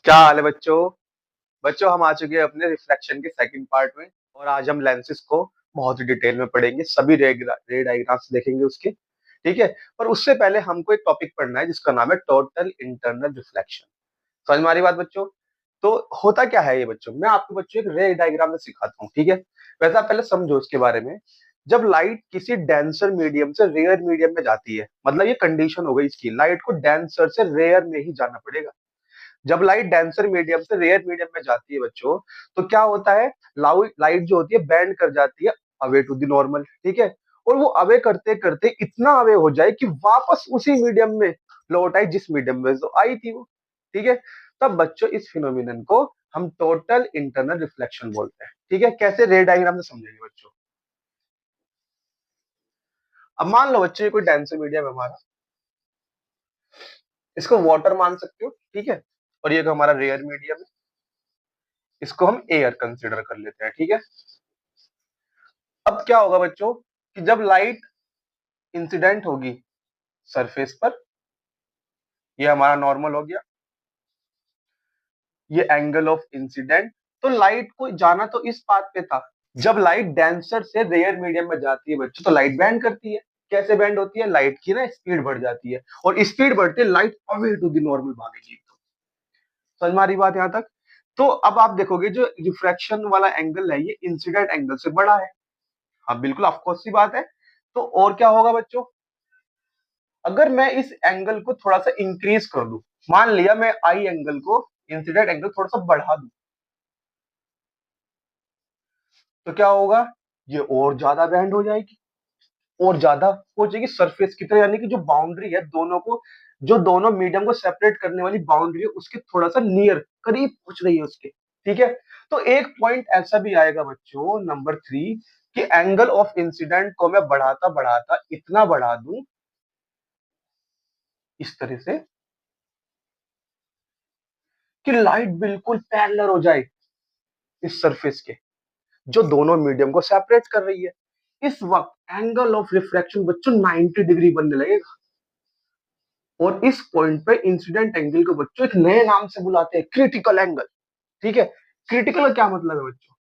क्या हाल है बच्चों। बच्चों हम आ चुके हैं अपने रिफ्लेक्शन के सेकंड पार्ट में। और आज हम लेंसेज को बहुत ही डिटेल में पढ़ेंगे, सभी रे डायग्राम्स देखेंगे उसके। ठीक है। पर उससे पहले हमको एक टॉपिक पढ़ना है जिसका नाम है टोटल इंटरनल रिफ्लेक्शन। समझ में आ रही बात बच्चों? तो होता क्या है ये बच्चों, मैं आपको बच्चों एक रे डायग्राम में सिखाता हूँ। ठीक है। वैसे आप पहले समझो इसके बारे में। जब लाइट किसी डेंसर मीडियम से रेयर मीडियम में जाती है, मतलब ये कंडीशन हो गई इसकी, लाइट को डेंसर से रेयर में ही जाना पड़ेगा। जब लाइट डेंसर मीडियम से रेयर मीडियम में जाती है बच्चों, तो क्या होता है, लाइट जो होती है बेंड कर जाती है अवे टू द नॉर्मल। ठीक है। और वो अवे करते करते इतना अवे हो जाए कि वापस उसी मीडियम में लौट आई जिस मीडियम में जो आई थी वो। ठीक है। तब बच्चों इस फिनोमिनन को हम टोटल इंटरनल रिफ्लेक्शन बोलते हैं। ठीक है। कैसे, रे डायग्राम से समझेंगे बच्चों। अब मान लो बच्चों ये कोई डेंसर मीडियम है हमारा, इसको वाटर मान सकते हो। ठीक है। और ये हमारा रेयर मीडियम है, इसको हम एयर कंसिडर कर लेते हैं। ठीक है। अब क्या होगा बच्चों कि जब लाइट इंसिडेंट होगी सरफेस पर, ये हमारा नॉर्मल हो गया, ये एंगल ऑफ इंसिडेंट। तो लाइट को जाना तो इस पाथ पे था। जब लाइट डेंसर से रेयर मीडियम में जाती है बच्चों, तो लाइट बैंड करती है। कैसे बैंड होती है, लाइट की ना स्पीड बढ़ जाती है, और स्पीड बढ़ते light away to the normal भागेगी। समझ में आ रही बात यहां तक? तो अब आप देखोगे जो रिफ्रैक्शन वाला एंगल है ये इंसिडेंट एंगल से बड़ा है। हाँ बिल्कुल, ऑफकोर्स सी बात है। तो और क्या होगा बच्चों, अगर मैं इस एंगल को थोड़ा सा इंक्रीज कर दूं, मान लिया मैं आई एंगल को, इंसिडेंट एंगल थोड़ा सा बढ़ा दूं, तो क्या होगा, ये और ज्यादा बैंड हो जाएगी, और ज्यादा हो जाएगी सरफेस की तरह। यानी कि जो बाउंड्री है दोनों को, जो दोनों मीडियम को सेपरेट करने वाली बाउंड्री है, उसके थोड़ा सा नियर करीब पहुंच रही है उसके। ठीक है। तो एक पॉइंट ऐसा भी आएगा बच्चों, नंबर 3, कि एंगल ऑफ इंसिडेंट को मैं बढ़ाता बढ़ाता इतना बढ़ा दूं इस तरह से कि लाइट बिल्कुल पैरेलल हो जाए इस सरफेस के, जो दोनों मीडियम को सेपरेट कर रही है। इस वक्त एंगल ऑफ रिफ्रैक्शन बच्चों 90 डिग्री बनने लगेगा। और इस पॉइंट पे इंसिडेंट एंगल को बच्चों एक नए नाम से बुलाते हैं, क्रिटिकल एंगल। ठीक है। क्रिटिकल का क्या मतलब है बच्चों?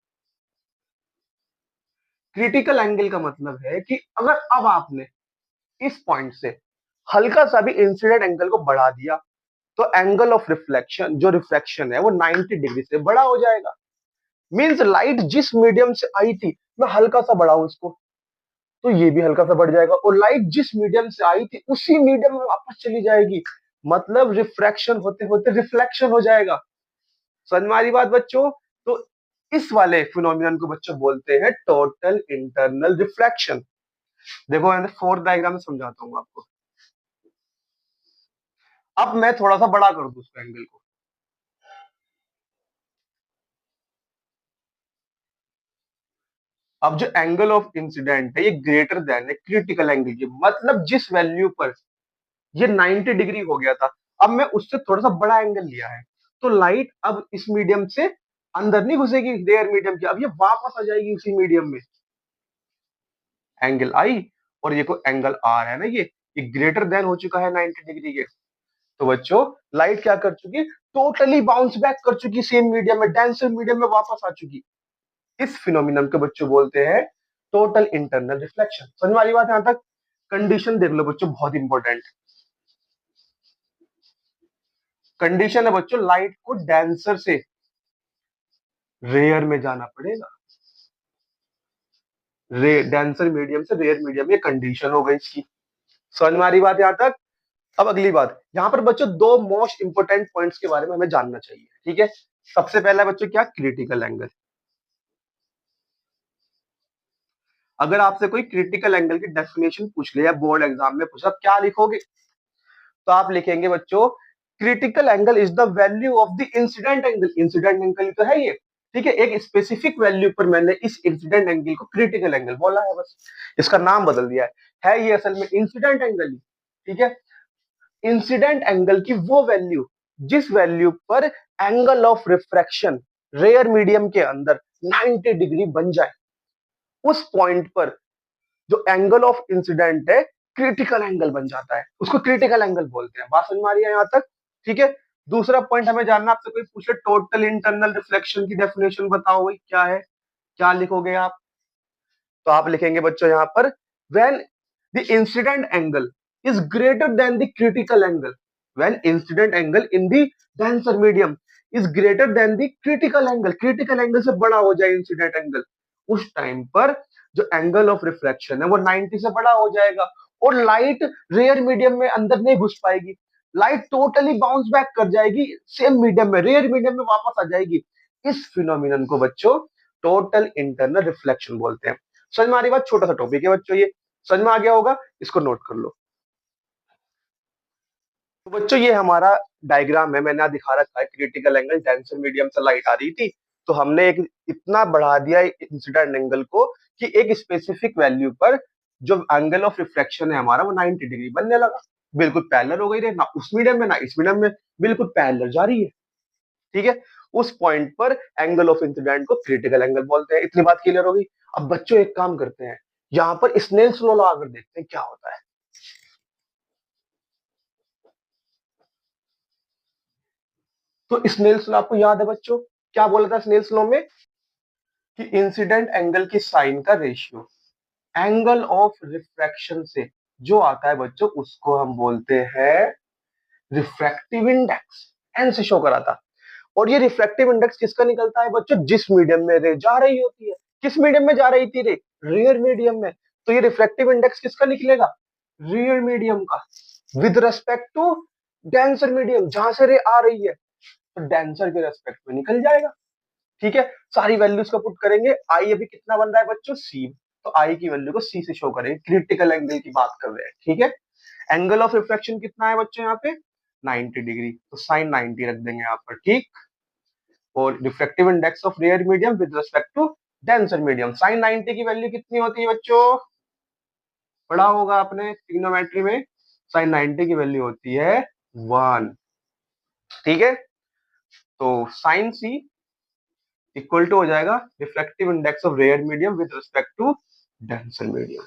क्रिटिकल एंगल का मतलब है कि अगर अब आपने इस पॉइंट से हल्का सा भी इंसिडेंट एंगल को बढ़ा दिया, तो एंगल ऑफ रिफ्लेक्शन, जो रिफ्लेक्शन है वो 90 डिग्री से बड़ा हो जाएगा। मींस लाइट जिस मीडियम से आई थी, मैं हल्का सा बढ़ाऊं उसको, तो ये भी हल्का सा बढ़ जाएगा, और लाइट जिस मीडियम से आई थी उसी मीडियम में वापस चली जाएगी। मतलब रिफ्रैक्शन होते होते रिफ्लेक्शन हो जाएगा। समझ में आ रही बात बच्चों? तो इस वाले फिनोमिनन को बच्चों बोलते हैं टोटल इंटरनल रिफ्लेक्शन। देखो मैं फोर्थ डायग्राम में समझाता हूँ आपको। अब मैं थोड़ा सा बड़ा कर दूं उसको, एंगल को। अब जो एंगल ऑफ इंसिडेंट है ये ग्रेटर देन है क्रिटिकल एंगल की, मतलब जिस वैल्यू पर ये 90 डिग्री हो गया था, अब मैं उससे थोड़ा सा बड़ा एंगल लिया है, तो लाइट अब इस मीडियम से अंदर नहीं घुसेगी रेयर मीडियम के, अब ये वापस आ जाएगी उसी मीडियम में। एंगल आई, और ये को एंगल आर है ना, ये ग्रेटर देन हो चुका है 90 डिग्री के। तो बच्चों लाइट क्या कर चुकी, टोटली बाउंस बैक कर चुकी सेम मीडियम में, डेंसर मीडियम में वापस आ चुकी। इस फिनोमिनन को बच्चों बोलते हैं टोटल इंटरनल रिफ्लेक्शन। समझ वाली बात यहां तक? कंडीशन देख लो बच्चों, बहुत इंपॉर्टेंट कंडीशन है बच्चों, लाइट को डेंसर से रेयर में जाना पड़ेगा। डेंसर मीडियम से रेयर मीडियम, ये कंडीशन हो गई इसकी। समझ में आ रही बात यहां तक? अब अगली बात, यहां पर बच्चों दो मोस्ट इंपोर्टेंट पॉइंट्स के बारे में हमें जानना चाहिए। ठीक है। सबसे पहला बच्चों क्या, क्रिटिकल एंगल। अगर आपसे कोई क्रिटिकल एंगल की डेफिनेशन पूछ ले या बोर्ड एग्जाम में पूछा, क्या लिखोगे? तो आप लिखेंगे बच्चों, critical angle is the value of the incident angle. Incident angle तो है ये। ठीक है। एक स्पेसिफिक वैल्यू पर मैंने इस इंसिडेंट एंगल को क्रिटिकल एंगल बोला है, बस इसका नाम बदल दिया है ये असल में इंसिडेंट एंगल ही। ठीक है। इंसिडेंट एंगल की वो वैल्यू जिस वैल्यू पर angle of refraction rare medium के अंदर 90 डिग्री बन जाए, उस पॉइंट पर जो एंगल ऑफ इंसिडेंट है क्रिटिकल एंगल बन जाता है, उसको क्रिटिकल एंगल बोलते हैं। बात समझ में आ रही है यहां तक? ठीक है। दूसरा पॉइंट हमें जानना, आपसे कोई पूछे टोटल इंटरनल रिफ्लेक्शन की डेफिनेशन बताओ भाई क्या है, क्या लिखोगे आप? तो आप लिखेंगे बच्चों यहाँ पर when the incident angle is greater than the critical angle, when incident angle in the denser medium is greater than the critical angle, critical angle से बड़ा हो जाए इंसिडेंट एंगल, उस टाइम पर जो एंगल ऑफ रिफ्लेक्शन है वो 90 से बड़ा हो जाएगा और लाइट रेयर मीडियम में अंदर नहीं घुस पाएगी, लाइट टोटली बाउंस बैक कर जाएगी सेम मीडियम में, रेयर मीडियम में वापस आ जाएगी। इस फिनोमिनन को बच्चों टोटल इंटरनल रिफ्लेक्शन बोलते हैं। समझ में आ रही बात? छोटा सा टॉपिक है बच्चों, ये समझ में आ गया होगा, इसको नोट कर लो। तो बच्चों ये हमारा डायग्राम है, मैंने दिखा रखा है क्रिटिकल एंगल, डेंसर मीडियम से लाइट आ रही थी तो हमने एक इतना बढ़ा दिया इंसिडेंट एंगल को कि एक स्पेसिफिक वैल्यू पर जो एंगल ऑफ रिफ्लेक्शन है हमारा वो 90 डिग्री बनने लगा, बिल्कुल पैरेलल हो गई रे, ना उस मीडियम में ना इस मीडियम में, बिल्कुल पैरेलल जा रही है। ठीक है, उस पॉइंट पर एंगल ऑफ इंसिडेंट को क्रिटिकल एंगल बोलते हैं। इतनी बात क्लियर होगी? अब बच्चों एक काम करते हैं, यहाँ पर स्नेल्स लॉ लगा कर देखते हैं क्या होता है। तो स्नेल्स लॉ आपको याद है बच्चों, क्या बोला था स्नेल्स लॉ में? कि इंसिडेंट एंगल की साइन का रेशियो एंगल ऑफ रिफ्रैक्शन से जो आता है बच्चों उसको हम बोलते हैं रिफ्रैक्टिव इंडेक्स, एन से शो करा था। और ये रिफ्रैक्टिव इंडेक्स किसका निकलता है बच्चों? जिस मीडियम में रे जा रही होती है। किस मीडियम में जा रही थी रे? रियर मीडियम में। तो ये रिफ्रैक्टिव इंडेक्स किसका निकलेगा? रियर मीडियम का, with respect to denser medium, जहां से रे आ रही है तो डेंसर के रेस्पेक्ट में निकल जाएगा। ठीक है, सारी वैल्यूज को पुट करेंगे। आई अभी कितना बन रहा है बच्चों? सी। तो आई की वैल्यू को सी से शो करेंगे, क्रिटिकल एंगल की बात कर रहे हैं। ठीक है, एंगल ऑफ रिफ्रैक्शन कितना है बच्चों यहाँ पे? 90 डिग्री, तो साइन 90 रख देंगे यहाँ पर। ठीक, और refractive index of rare medium with respect to denser medium, sine 90 की वैल्यू कितनी होती है बच्चों? पढ़ा होगा आपने ट्रिग्नोमेट्री में, साइन 90 की वैल्यू होती है 1। ठीक है, तो साइन सी इक्वल टू हो जाएगा refractive index of rare medium with respect to denser medium.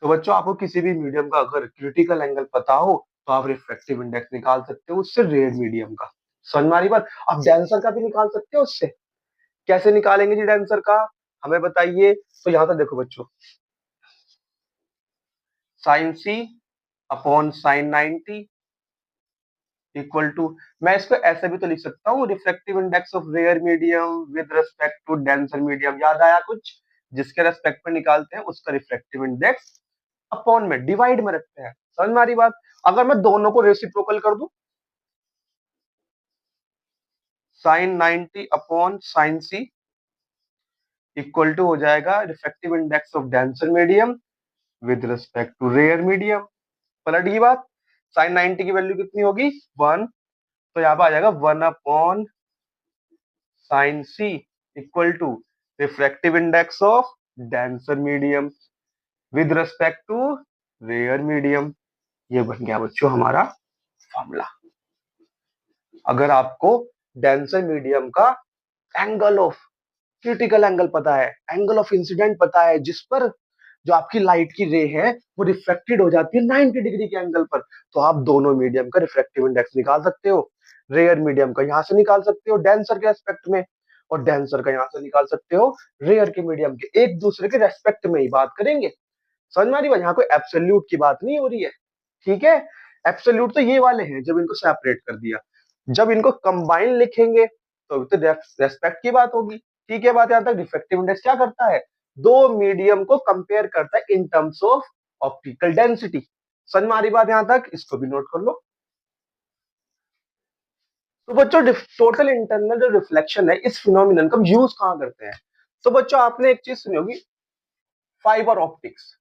तो बच्चों आपको किसी भी मीडियम का अगर क्रिटिकल एंगल पता हो तो आप रिफ्रैक्टिव इंडेक्स निकाल सकते हो उससे रेयर मीडियम का। समझ में आ रही बात? आप डेंसर का भी निकाल सकते हो उससे। कैसे निकालेंगे जी डेंसर का, हमें बताइए। तो यहां तक देखो बच्चों, sine C upon sine 90 equal to, मैं इसको ऐसे भी तो लिख सकता हूँ, refractive index of rare medium with respect to denser medium. याद आया कुछ? जिसके रेस्पेक्ट में निकालते हैं उसका रिफ्रैक्टिव इंडेक्स अपॉन में डिवाइड में रखते हैं। समझ में आ रही बात? अगर मैं दोनों को रेसिप्रोकल कर दूं, sine 90 upon sine C equal to हो जाएगा refractive index of denser medium with respect to rare medium. पलट गई बात, साइन 90 की वैल्यू कितनी होगी? 1, तो यहाँ पे आ जाएगा 1 upon sine C equal to refractive index of denser medium with respect to rare medium. ये बन गया बच्चों हमारा फॉर्मूला। अगर आपको डेंसर मीडियम का एंगल ऑफ क्रिटिकल एंगल पता है, एंगल ऑफ इंसिडेंट पता है, जिस पर जो आपकी लाइट की रे है वो रिफ्लेक्टेड हो जाती है 90 डिग्री के एंगल पर, तो आप दोनों मीडियम का रिफ्रैक्टिव इंडेक्स निकाल सकते हो। रेयर मीडियम का यहां से निकाल सकते हो डेंसर के रेस्पेक्ट में, और डेंसर का यहां से निकाल सकते हो रेयर के मीडियम के, एक दूसरे के रेस्पेक्ट में ही बात करेंगे। समझ में आ रही है? यहाँ कोई एब्सोल्यूट की बात नहीं हो रही है। ठीक है, एब्सोल्यूट तो ये वाले हैं जब इनको सेपरेट कर दिया, जब इनको कंबाइन लिखेंगे तो रेस्पेक्ट की बात होगी। ठीक है, बात यहां तक। डिफेक्टिव इंडेक्स क्या करता है? दो मीडियम को कंपेयर करता है in terms of optical density. समझ में आ रही बात यहां तक? इसको भी नोट कर लो। तो बच्चों टोटल इंटरनल जो रिफ्लेक्शन है, इस फिनोमिनन का यूज कहां करते हैं? तो बच्चों आपने एक चीज सुनी होगी, फाइबर ऑप्टिक्स।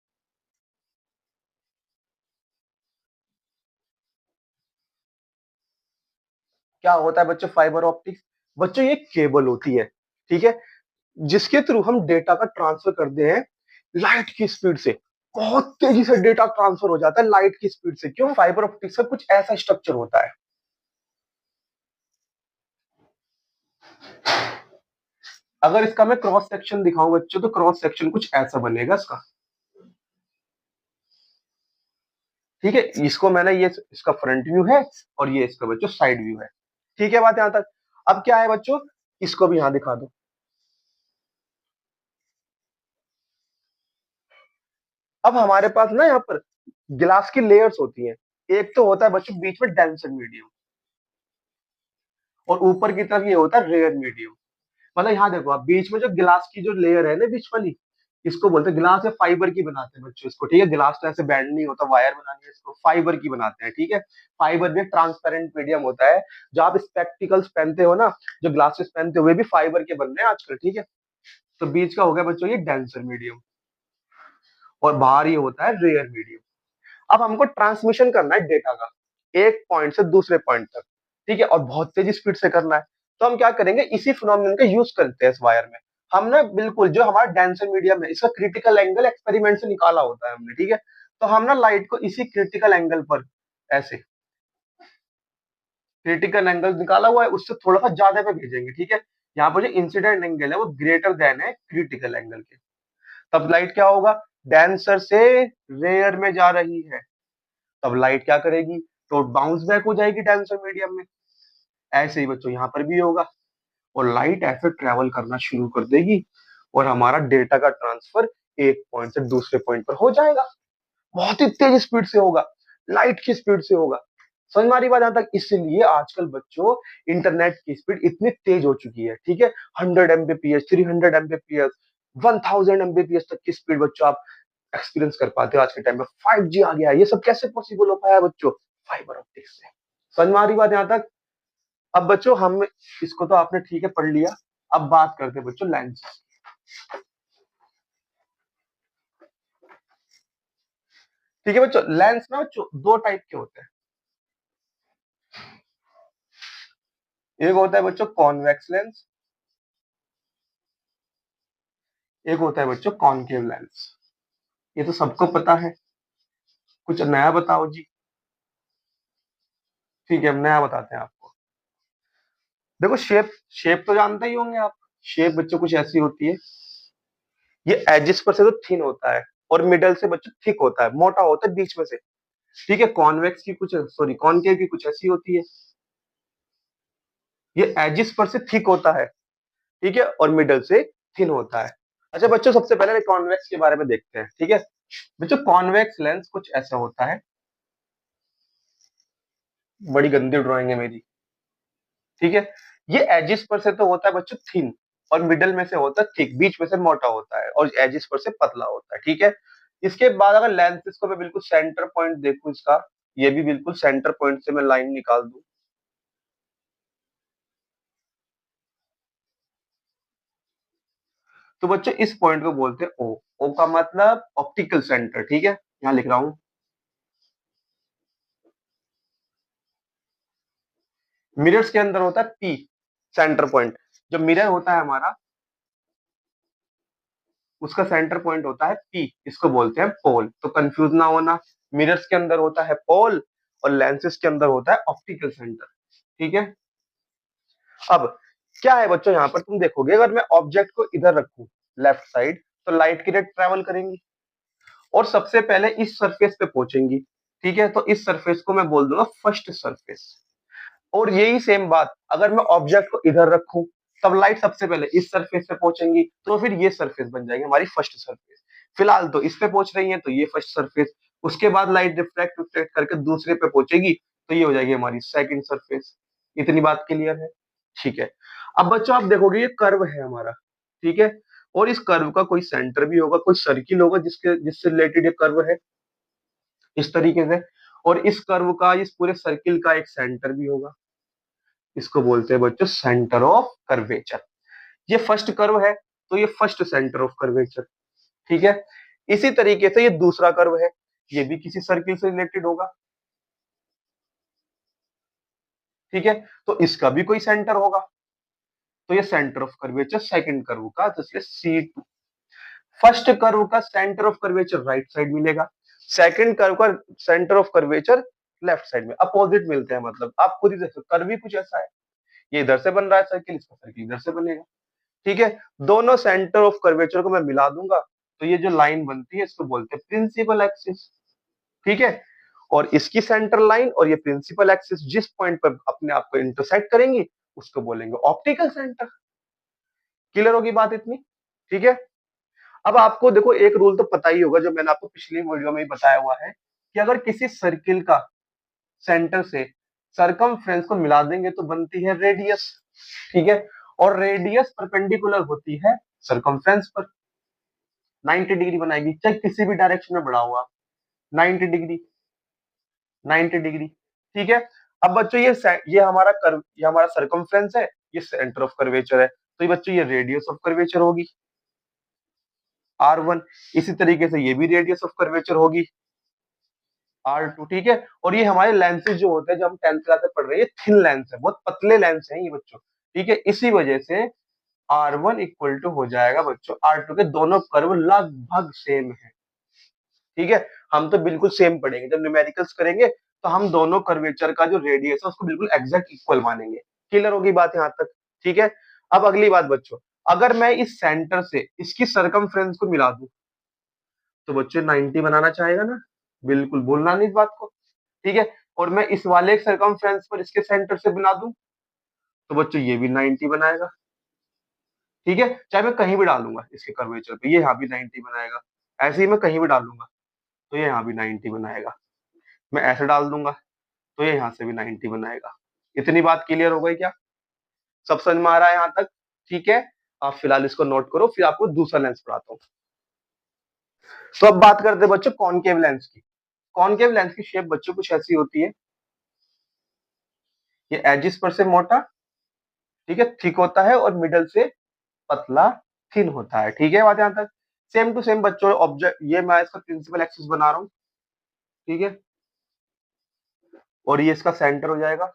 क्या होता है बच्चों फाइबर ऑप्टिक्स? बच्चों ये केबल होती है, ठीक है, जिसके थ्रू हम डेटा का ट्रांसफर करते हैं लाइट की स्पीड से। बहुत तेजी से डेटा ट्रांसफर हो जाता है लाइट की स्पीड से। क्यों? फाइबर ऑप्टिक्स का कुछ ऐसा स्ट्रक्चर होता है। अगर इसका मैं क्रॉस सेक्शन दिखाऊं बच्चों, तो क्रॉस सेक्शन कुछ ऐसा बनेगा इसका। ठीक है, इसको मैंने ये इसका फ्रंट व्यू है और ये इसका बच्चों साइड व्यू है। ठीक है बात यहां तक। अब क्या है बच्चों, इसको भी यहां दिखा दो। अब हमारे पास ना यहाँ पर गिलास की लेयर्स होती हैं। एक तो होता है बच्चों बीच में डेंसर मीडियम, और ऊपर की तरफ ये होता है रेयर मीडियम। मतलब यहाँ देखो आप, बीच में जो गिलास की जो लेयर है ना बीच वाली, इसको बोलते हैं, गिलास या फाइबर की बनाते हैं बच्चों इसको। ठीक है, गिलास तो ऐसे बैंड नहीं होता, वायर बनानी है इसको, फाइबर की बनाते हैं। ठीक है, फाइबर भी ट्रांसपेरेंट मीडियम होता है। जो आप स्पेक्टिकल्स पहनते हो ना, जो ग्लासेस पहनते हो, वे भी फाइबर के बन रहे हैं आजकल। ठीक है, तो बीच का हो गया बच्चों ये डेंसर मीडियम, और बाहर ये होता है रेयर मीडियम। अब हमको ट्रांसमिशन करना है डेटा का, एक पॉइंट से दूसरे पॉइंट तक। ठीक है, और बहुत तेजी स्पीड से करना है। तो हम क्या करेंगे, इसी फिनोमिनन का यूज करते हैं इस वायर में। हम ना बिल्कुल जो हमारा डेंसर मीडियम है, इसका क्रिटिकल एंगल एक्सपेरिमेंट से निकाला होता है हमने। ठीक है, तो हम ना लाइट को इसी क्रिटिकल एंगल पर, ऐसे क्रिटिकल एंगल निकाला हुआ है, उससे थोड़ा सा ज्यादा पे भेजेंगे। ठीक है, यहाँ पर जो इंसिडेंट एंगल है वो ग्रेटर देन है क्रिटिकल एंगल के। तब लाइट क्या होगा, डेंसर से रेयर में जा रही है, तब लाइट क्या करेगी, तो बाउंस बैक हो जाएगी डेंसर मीडियम में। ऐसे ही बच्चों यहाँ पर भी होगा, और लाइट ऐसे ट्रेवल करना शुरू कर देगी, और हमारा डेटा का ट्रांसफर एक पॉइंट से दूसरे पॉइंट पर हो जाएगा। बहुत ही तेज स्पीड से होगा, लाइट की स्पीड से होगा। समझ में आ रही बात यहां तक। इसलिए आजकल बच्चों इंटरनेट की स्पीड इतनी तेज हो चुकी है। ठीक है, 100 Mbps, 300 Mbps, 1000 Mbps तक की स्पीड बच्चों आप एक्सपीरियंस कर पाते हो आज के टाइम में। 5G आ गया है, ये सब कैसे पॉसिबल हो पाया बच्चों, फाइबर ऑप्टिक्स से। समझ में आ रही बात यहां तक। अब बच्चों हम इसको तो आपने ठीक है पढ़ लिया, अब बात करते हैं बच्चों लेंस। ठीक है बच्चों, लेंस ना बच्चों दो टाइप के होते हैं। एक होता है बच्चों कॉन्वेक्स लेंस, एक होता है बच्चों कॉनकेव लेंस। ये तो सबको पता है, कुछ नया बताओ जी। ठीक है, हम नया बताते हैं आपको। देखो शेप, शेप तो जानते ही होंगे आप। शेप बच्चों कुछ ऐसी होती है, ये एजिस पर से तो थिन होता है, और मिडल से बच्चों थिक होता है, मोटा होता है बीच में से। ठीक है, कॉन्वेक्स की कुछ, सॉरी कॉनकेव की कुछ ऐसी होती है, ये एजिस पर से थिक होता है, ठीक है, और मिडल से थिन होता है। अच्छा बच्चों, सबसे पहले कॉन्वेक्स के बारे में देखते हैं। ठीक है बच्चों, कॉन्वेक्स लेंस कुछ ऐसा होता है, बड़ी गंदी ड्राइंग है मेरी। ठीक है, ये एजिस पर से तो होता है बच्चों थिन, और मिडल में से होता है थिक, बीच में से मोटा होता है, और एजिस पर से पतला होता है। ठीक है, इसके बाद अगर लेंस को मैं बिल्कुल सेंटर पॉइंट देखूं इसका, ये भी बिल्कुल सेंटर पॉइंट से मैं लाइन निकाल दूं, तो बच्चों इस पॉइंट को बोलते हैं ओ। ओ का मतलब ऑप्टिकल सेंटर। ठीक है, यहाँ लिख रहा हूं। मिरर्स के अंदर होता है पी, सेंटर पॉइंट। जो मिरर होता है हमारा, उसका सेंटर पॉइंट होता है पी, इसको बोलते हैं पोल। तो कंफ्यूज ना होना, मिरर्स के अंदर होता है पोल, और लेंसेज के अंदर होता है ऑप्टिकल सेंटर। ठीक है, अब क्या है बच्चों, यहाँ पर तुम देखोगे अगर मैं ऑब्जेक्ट को इधर रखूं लेफ्ट साइड, तो लाइट की रेट ट्रेवल करेंगी, और सबसे पहले इस सरफेस पे पहुंचेंगी। ठीक है, तो इस सरफेस को मैं बोल दूंगा फर्स्ट सरफेस। और यही सेम बात अगर मैं ऑब्जेक्ट को इधर रखूं, तब लाइट सबसे पहले इस सरफेस पे पहुंचेंगी, तो फिर ये सरफेस बन जाएगी हमारी फर्स्ट सरफेस। फिलहाल तो इस पे पहुंच रही है, तो ये फर्स्ट सरफेस। उसके बाद लाइट रिफ्लेक्ट रिफ्लेक्ट करके दूसरे पे पहुंचेगी, तो ये हो जाएगी हमारी सेकंड सरफेस। इतनी बात क्लियर है। ठीक है, अब बच्चों आप देखोगे ये कर्व है हमारा। ठीक है, और इस कर्व का कोई सेंटर भी होगा, कोई सर्किल होगा जिसके जिससे रिलेटेड ये कर्व है, इस तरीके से। और इस कर्व का, इस पूरे सर्किल का एक सेंटर भी होगा, इसको बोलते हैं बच्चों सेंटर ऑफ कर्वेचर। ये फर्स्ट कर्व है, तो ये फर्स्ट सेंटर ऑफ कर्वेचर। ठीक है, इसी तरीके से ये दूसरा कर्व है, ये भी किसी सर्किल से रिलेटेड होगा। ठीक है, तो इसका भी कोई सेंटर होगा, तो ये centre of curvature second curve का, तो इसलिए C2। फर्स्ट कर्व का centre of curvature right side मिलेगा, सेकंड कर्व का centre of curvature left side में, अपोजिट मिलते हैं। मतलब आप खुद ही देखो, कर्व भी कुछ ऐसा है, ये इधर से बन रहा है सर्किल, इसका सर्किल इधर से बनेगा। ठीक है, दोनों सेंटर ऑफ कर्वेचर को मैं मिला दूंगा, तो ये जो लाइन बनती है इसको बोलते हैं प्रिंसिपल एक्सिस। ठीक है, और इसकी सेंटर लाइन और ये प्रिंसिपल एक्सिस जिस पॉइंट पर अपने आप को इंटरसेक्ट करेंगी उसको बोलेंगे ऑप्टिकल सेंटर। क्लियर होगी बात इतनी? ठीक है। अब आपको देखो एक रूल तो पता ही होगा जो मैंने आपको पिछली वीडियो में ही बताया हुआ है कि अगर किसी सर्किल का सेंटर से सरकमफ्रेंस को मिला देंगे तो बनती है रेडियस। ठीक है। और रेडियस परपेंडिकुलर होती है सरकमफ्रेंस पर, 90 डिग्री बनाएगी, चाहे किसी भी डायरेक्शन में बढ़ाओ आप, 90 डिग्री, 90 डिग्री। ठीक है। अब बच्चों ये हमारा कर्व, ये हमारा सरकमफ्रेंस है, ये सेंटर ऑफ कर्वेचर है, तो ये बच्चों ये रेडियस ऑफ कर्वेचर होगी R1। इसी तरीके से ये भी रेडियस ऑफ कर्वेचर होगी R2। ठीक है। और ये हमारे लेंसेज जो होते हैं, जो हम 10th क्लास में पढ़ रहे हैं, ये थिन लेंस है, बहुत पतले लेंस हैं ये बच्चों। ठीक है। इसी वजह से R1 इक्वल टू हो जाएगा बच्चों R2 के, दोनों कर्व लगभग सेम है। ठीक है। हम तो बिल्कुल सेम पढ़ेंगे, जब न्यूमेरिकल्स करेंगे तो हम दोनों कर्वेचर का जो रेडियस है उसको बिल्कुल एग्जैक्ट इक्वल मानेंगे। क्लियर होगी बात यहाँ तक? ठीक है। अब अगली बात बच्चों, अगर मैं इस सेंटर से इसकी सरकमफ्रेंस को मिला दूं तो बच्चों 90 बनाना चाहेगा ना, बिल्कुल भूलना नहीं इस बात को। ठीक है। और मैं इस वाले सरकमफ्रेंस पर इसके सेंटर से बना दूं तो बच्चों ये भी 90 बनाएगा। ठीक है। चाहे मैं कहीं भी डालूंगा इसके कर्वेचर पे, ये यहाँ भी 90 बनाएगा। ऐसे ही मैं कहीं भी डालूंगा तो ये यहाँ भी 90 बनाएगा। मैं ऐसे डाल दूंगा तो ये यहाँ से भी 90 बनाएगा। इतनी बात क्लियर हो गई क्या? सब समझ में आ रहा है यहाँ तक? ठीक है। आप फिलहाल इसको नोट करो, फिर आपको दूसरा लेंस पढ़ाता हूँ। तो अब बात करते हैं बच्चों कॉनकेव लेंस की। कॉनकेव लेंस की शेप बच्चों कुछ ऐसी होती है, ये एजिस पर से मोटा, ठीक है, थिक होता है, और मिडल से पतला, थिन होता है। ठीक है बात यहाँ तक? सेम टू सेम बच्चों ऑब्जेक्ट, ये मैं इसका प्रिंसिपल एक्सिस बना रहा हूँ। ठीक है। और ये इसका सेंटर हो जाएगा,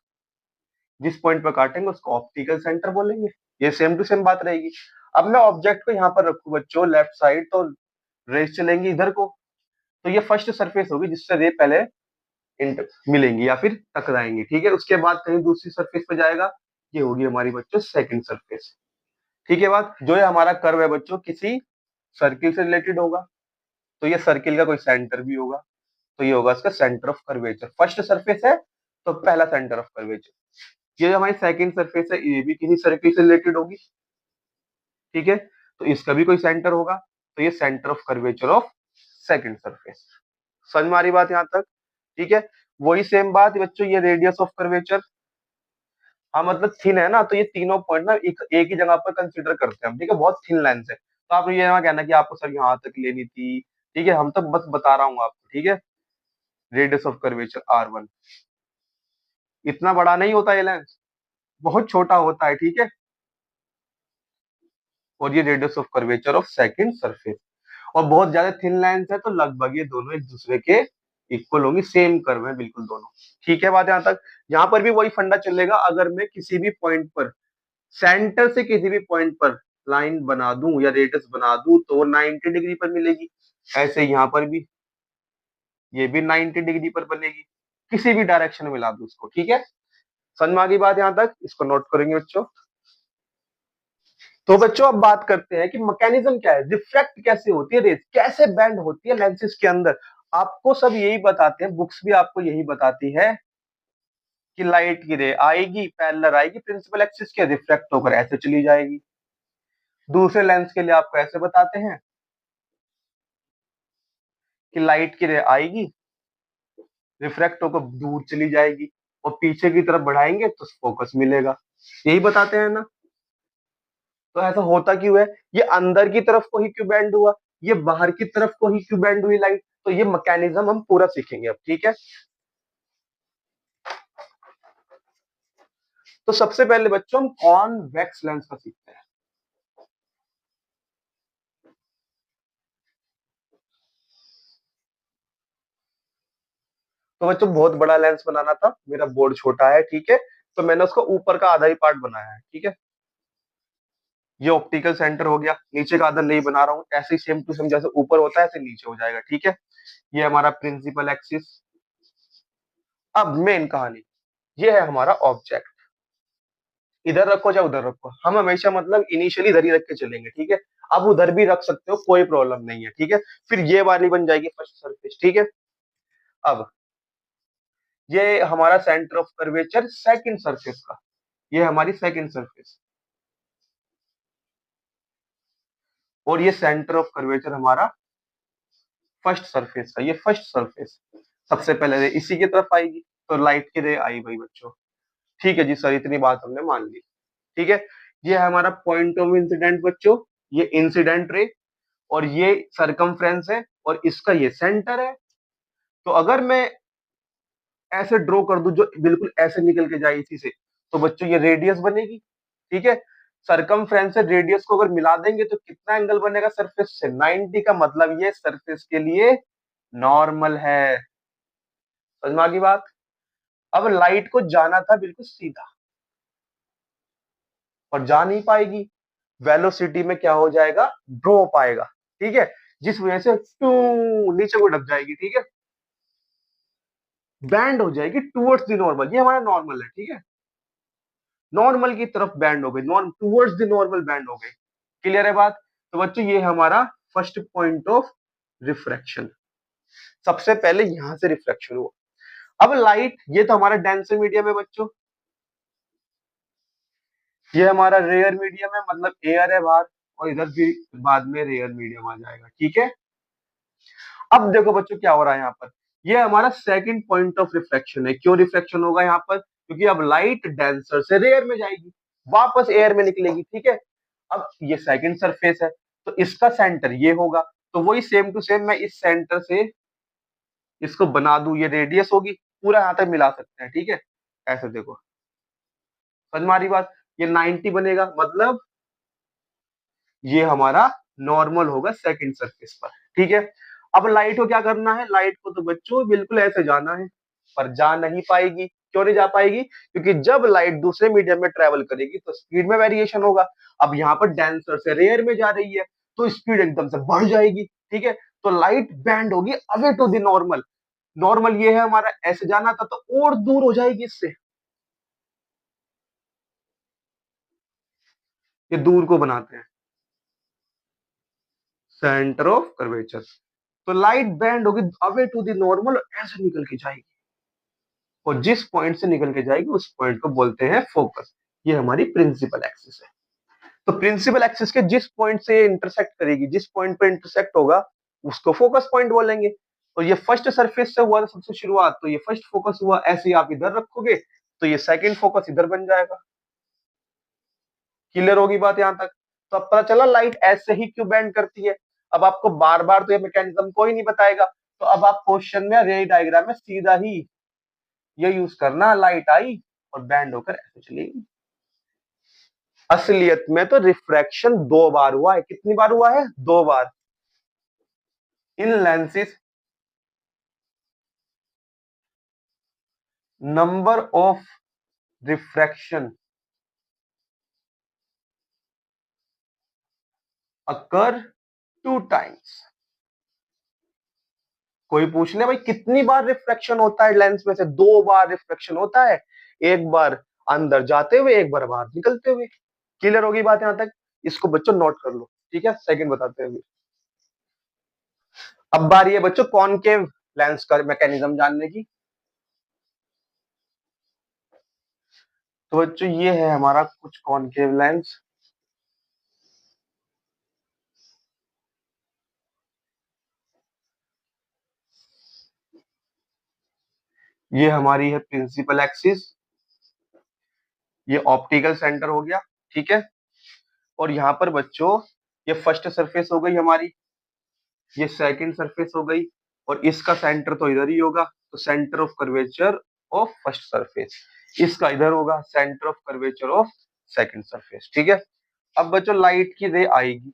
जिस पॉइंट पर काटेंगे उसको ऑप्टिकल सेंटर बोलेंगे। ये सेम टू सेम बात रहेगी। अब मैं ऑब्जेक्ट को यहाँ पर रखू बच्चों लेफ्ट साइड, तो रेज चलेंगी इधर को, तो ये फर्स्ट सरफेस होगी जिससे रे पहले मिलेंगी या फिर टकराएंगी। ठीक है। उसके बाद कहीं दूसरी सरफेस पे जाएगा, ये होगी हमारी बच्चों सेकंड सरफेस। ठीक है बात? जो ये हमारा कर्व है बच्चों किसी सर्किल से रिलेटेड होगा, तो ये सर्किल का कोई सेंटर भी होगा, तो ये होगा इसका centre of curvature. First surface है तो पहला सेंटर ऑफ कर्वेचर। ये जो हमारी सेकंड सरफेस है ये भी किसी सर्किल से रिलेटेड होगी। ठीक है। तो इसका भी कोई सेंटर होगा, तो ये centre of curvature of second surface. समझ में आ रही बात यहाँ तक? ठीक है। वही सेम बात बच्चों, ये रेडियस ऑफ कर्वेचर, हाँ मतलब थिन है ना, तो ये तीनों पॉइंट ना एक ही जगह पर कंसीडर करते हैं हम। ठीक है। बहुत थिन लेंस है, तो आप ये ना कहना कि आपको सर यहाँ तक लेनी थी। ठीक है। हम तो बस बता रहा हूँ आपको। ठीक है। रेडियस ऑफ कर्वेचर R1, इतना बड़ा नहीं होता ये लेंस, बहुत छोटा होता है। ठीक है। और ये radius of curvature of second surface, और बहुत ज्यादा थिन लाइंस है तो लगभग ये दोनों एक दूसरे के इक्वल होंगी, सेम कर्व है बिल्कुल दोनों। ठीक है बात यहाँ तक? यहाँ पर भी वही फंडा चलेगा, अगर मैं किसी भी पॉइंट पर सेंटर से किसी भी पॉइंट पर लाइन बना दूं या रेडियस बना दूं तो वो 90 डिग्री पर मिलेगी। ऐसे यहाँ पर भी ये भी 90 डिग्री पर बनेगी, किसी भी डायरेक्शन में मिला दूं उसको। ठीक है। समझ में आ गई बात यहाँ तक? इसको नोट करेंगे बच्चों। तो बच्चों अब बात करते हैं कि मैकेनिज्म क्या है, रिफ्रैक्ट कैसे होती है, रेस कैसे बैंड होती है लेंसेज के अंदर। आपको सब यही बताते हैं, बुक्स भी आपको यही बताती है कि लाइट की रे आएगी, पैरेलल आएगी प्रिंसिपल एक्सिस के, रिफ्रैक्ट होकर ऐसे चली जाएगी। दूसरे लेंस के लिए आपको ऐसे बताते हैं कि लाइट की रे आएगी, रिफ्रैक्ट होकर दूर चली जाएगी, और पीछे की तरफ बढ़ाएंगे तो फोकस मिलेगा। यही बताते हैं ना? तो ऐसा होता क्यों है? ये अंदर की तरफ को ही क्यों बैंड हुआ, ये बाहर की तरफ को ही क्यों बैंड हुई लाइट, तो ये मैकेनिज्म हम पूरा सीखेंगे अब। ठीक है। तो सबसे पहले बच्चों हम कॉन्वेक्स लेंस का सीखते हैं। तो बच्चों बहुत बड़ा लेंस बनाना था, मेरा बोर्ड छोटा है। ठीक है। तो मैंने उसका ऊपर का आधा ही पार्ट बनाया है। ठीक है। ये ऑप्टिकल सेंटर हो गया, नीचे का आधा नहीं बना रहा हूँ, ऐसे ही सेम टू सेम जैसे ऊपर होता है ऐसे नीचे हो जाएगा। ठीक है। ये हमारा प्रिंसिपल एक्सिस। अब मेन कहानी, ये है हमारा ऑब्जेक्ट। इधर रखो चाहे उधर रखो, हम हमेशा मतलब इनिशियली इधर ही रख के चलेंगे। ठीक है। अब उधर भी रख सकते हो, कोई प्रॉब्लम नहीं है। ठीक है। फिर ये वाली बन जाएगी फर्स्ट सरफेस। ठीक है। अब ये हमारा centre of curvature second surface का, ये हमारी सेकंड सरफेस, और ये सेंटर ऑफ कर्वेचर हमारा फर्स्ट सरफेस का, ये फर्स्ट सरफेस सबसे पहले रे इसी की तरफ आएगी, तो लाइट की रे आई भाई बच्चों। ठीक है जी सर, इतनी बात हमने मान ली। ठीक है, ये है हमारा पॉइंट ऑफ इंसिडेंट बच्चों, ये इंसिडेंट रे, और ये सरकमफ्रेंस है, और इसका ये सेंटर है। तो अगर मैं ऐसे ड्रॉ कर दूं जो बिल्कुल ऐसे निकल के जाए इसी से, तो बच्चों ये रेडियस बनेगी। ठीक है, सरकमफ्रेंस से रेडियस को अगर मिला देंगे तो कितना एंगल बनेगा सरफेस से, 90 का, मतलब ये सरफेस के लिए नॉर्मल है। समझ में आ गई बात। अब लाइट को जाना था बिल्कुल सीधा, और जा नहीं पाएगी, वेलोसिटी में क्या हो जाएगा, ड्रॉप आएगा। ठीक है, जिस वजह से नीचे को दब जाएगी। ठीक है, बैंड हो जाएगी टुवर्ड्स द नॉर्मल, ये हमारा नॉर्मल है। ठीक है, नॉर्मल की तरफ बैंड हो गई, norm towards the normal band हो गई। क्लियर है बात। तो बच्चों ये हमारा फर्स्ट पॉइंट ऑफ रिफ्रैक्शन, सबसे पहले यहां से रिफ्रैक्शन हुआ। अब लाइट, ये तो हमारा डेंसर मीडियम है बच्चों, ये हमारा रेयर मीडियम है, मतलब एयर है बाहर, और इधर भी बाद में रेयर मीडियम आ जाएगा। ठीक है, अब देखो बच्चों क्या हो रहा है यहाँ पर, ये हमारा सेकंड पॉइंट ऑफ रिफ्लेक्शन है। क्यों रिफ्लेक्शन होगा यहाँ पर, क्योंकि अब लाइट डेंसर से रेयर में जाएगी, वापस एयर में निकलेगी। ठीक है, अब ये सेकंड सरफेस है, तो इसका सेंटर ये होगा, तो वही सेम टू सेम मैं इस सेंटर से इसको बना दूं, ये रेडियस होगी, पूरा यहाँ तक मिला सकते हैं। ठीक है, ऐसे देखो, समझ में आ रही बात। ये 90 बनेगा, मतलब ये हमारा नॉर्मल होगा सेकंड सरफेस पर। ठीक है, अब लाइट को क्या करना है, लाइट को तो बच्चों बिल्कुल ऐसे जाना है, पर जा नहीं पाएगी। क्यों नहीं जा पाएगी, क्योंकि जब लाइट दूसरे मीडियम में ट्रेवल करेगी तो स्पीड में वेरिएशन होगा। अब यहाँ पर डेंसर से रेयर में जा रही है, तो स्पीड एकदम से बढ़ जाएगी। ठीक है, तो लाइट बैंड होगी away to the normal. Normal ये है हमारा, ऐसे जाना था तो और दूर हो जाएगी इससे, ये दूर को बनाते हैं सेंटर ऑफ कर्वेचर। तो लाइट बैंड होगी अवे टू द नॉर्मल, ऐसे निकल के जाएगी, और जिस पॉइंट से निकल के जाएगी उस पॉइंट को बोलते हैं फोकस। ये हमारी प्रिंसिपल एक्सिस है। तो प्रिंसिपल एक्सिस के जिस पॉइंट से इंटरसेक्ट करेगी, जिस पॉइंट पे इंटरसेक्ट होगा, उसको फोकस पॉइंट बोलेंगे। तो ये फर्स्ट सरफेस से हुआ था सबसे शुरुआत, तो ये फर्स्ट फोकस हुआ, ऐसे ही आप इधर रखोगे तो ये सेकंड फोकस इधर बन जाएगा। क्लियर होगी बात यहां तक। तो अब पता चला लाइट ऐसे ही क्यों बैंड करती है। अब आपको बार बार तो ये मैकेनिज्म कोई नहीं बताएगा, तो अब आप क्वेश्चन में रे डायग्राम में सीधा ही ये यूज करना, लाइट आई और बैंड होकर ऐसे चलेगी। असलियत में तो रिफ्रैक्शन दो बार हुआ है। कितनी बार हुआ है, दो बार। In lenses number of refraction occur two times. कोई पूछ ले भाई कितनी बार रिफ्रैक्शन होता है लेंस में से, दो बार रिफ्रैक्शन होता है, एक बार अंदर जाते हुए, एक बार बाहर निकलते हुए। क्लियर होगी बात यहां तक। इसको बच्चों नोट कर लो। ठीक है, सेकंड बताते हैं अभी। अब बारी है बच्चों कॉनकेव लेंस का मैकेनिज्म जानने की। तो बच्चों ये है हमारा कुछ कॉनकेव लेंस। ये हमारी है प्रिंसिपल एक्सिस, ये ऑप्टिकल सेंटर हो गया। ठीक है, और यहाँ पर बच्चों ये फर्स्ट सरफेस हो गई हमारी, ये सेकंड सरफेस हो गई, और इसका सेंटर तो इधर ही होगा, तो centre of curvature of first surface, इसका इधर होगा centre of curvature of second surface. ठीक है, अब बच्चों लाइट की रे आएगी।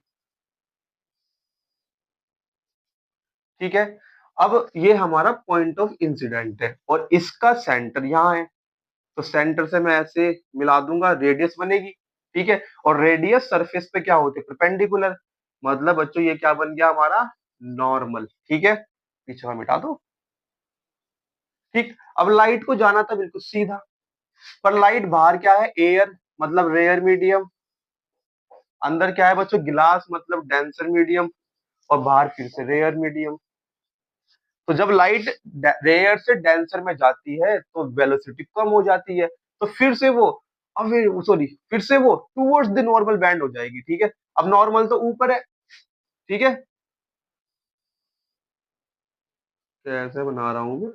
ठीक है, अब ये हमारा पॉइंट ऑफ इंसिडेंट है, और इसका सेंटर यहाँ है, तो सेंटर से मैं ऐसे मिला दूंगा, रेडियस बनेगी। ठीक है, और रेडियस सरफेस पे क्या होते हैं, परपेंडिकुलर, मतलब बच्चों ये क्या बन गया हमारा, नॉर्मल। ठीक है, पीछे का मिटा दो। ठीक, अब लाइट को जाना था बिल्कुल सीधा, पर लाइट बाहर क्या है, एयर, मतलब रेयर मीडियम, अंदर क्या है बच्चों, गिलास, मतलब डेंसर मीडियम, और बाहर फिर से रेयर मीडियम। तो जब लाइट रेयर से डेंसर में जाती है तो वेलोसिटी कम हो जाती है, तो फिर से वो अवे सॉरी फिर से वो टूवर्ड्स द नॉर्मल बैंड हो जाएगी। ठीक है, अब नॉर्मल तो ऊपर है। ठीक है, कैसे बना रहा हूं मैं?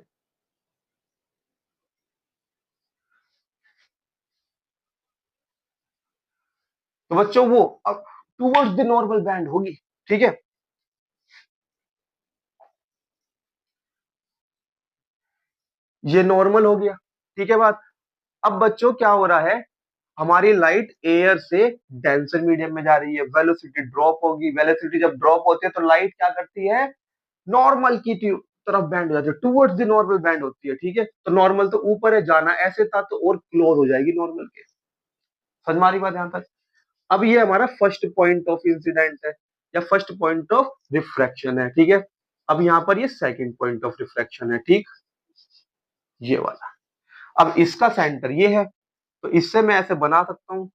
तो बच्चों वो अब टूवर्ड्स द नॉर्मल बैंड होगी। ठीक है, ये नॉर्मल हो गया। ठीक है बात। अब बच्चों क्या हो रहा है, हमारी लाइट एयर से डेंसर मीडियम में जा रही है, वेलोसिटी ड्रॉप होगी। वेलोसिटी जब ड्रॉप होती है तो लाइट क्या करती है, नॉर्मल की तरफ बैंड हो जाती है, टुवर्ड्स द नॉर्मल बैंड होती है। ठीक है, तो नॉर्मल तो ऊपर है, जाना ऐसे था तो और क्लोज हो जाएगी नॉर्मल के। समझ में आ रही बात यहां तक? अब ये हमारा फर्स्ट पॉइंट ऑफ इंसिडेंट है या फर्स्ट पॉइंट ऑफ रिफ्रैक्शन है। ठीक है, अब यहाँ पर ये सेकंड पॉइंट ऑफ रिफ्रैक्शन है। ठीक, ये वाला। अब इसका सेंटर ये है, तो इससे मैं ऐसे बना सकता हूं,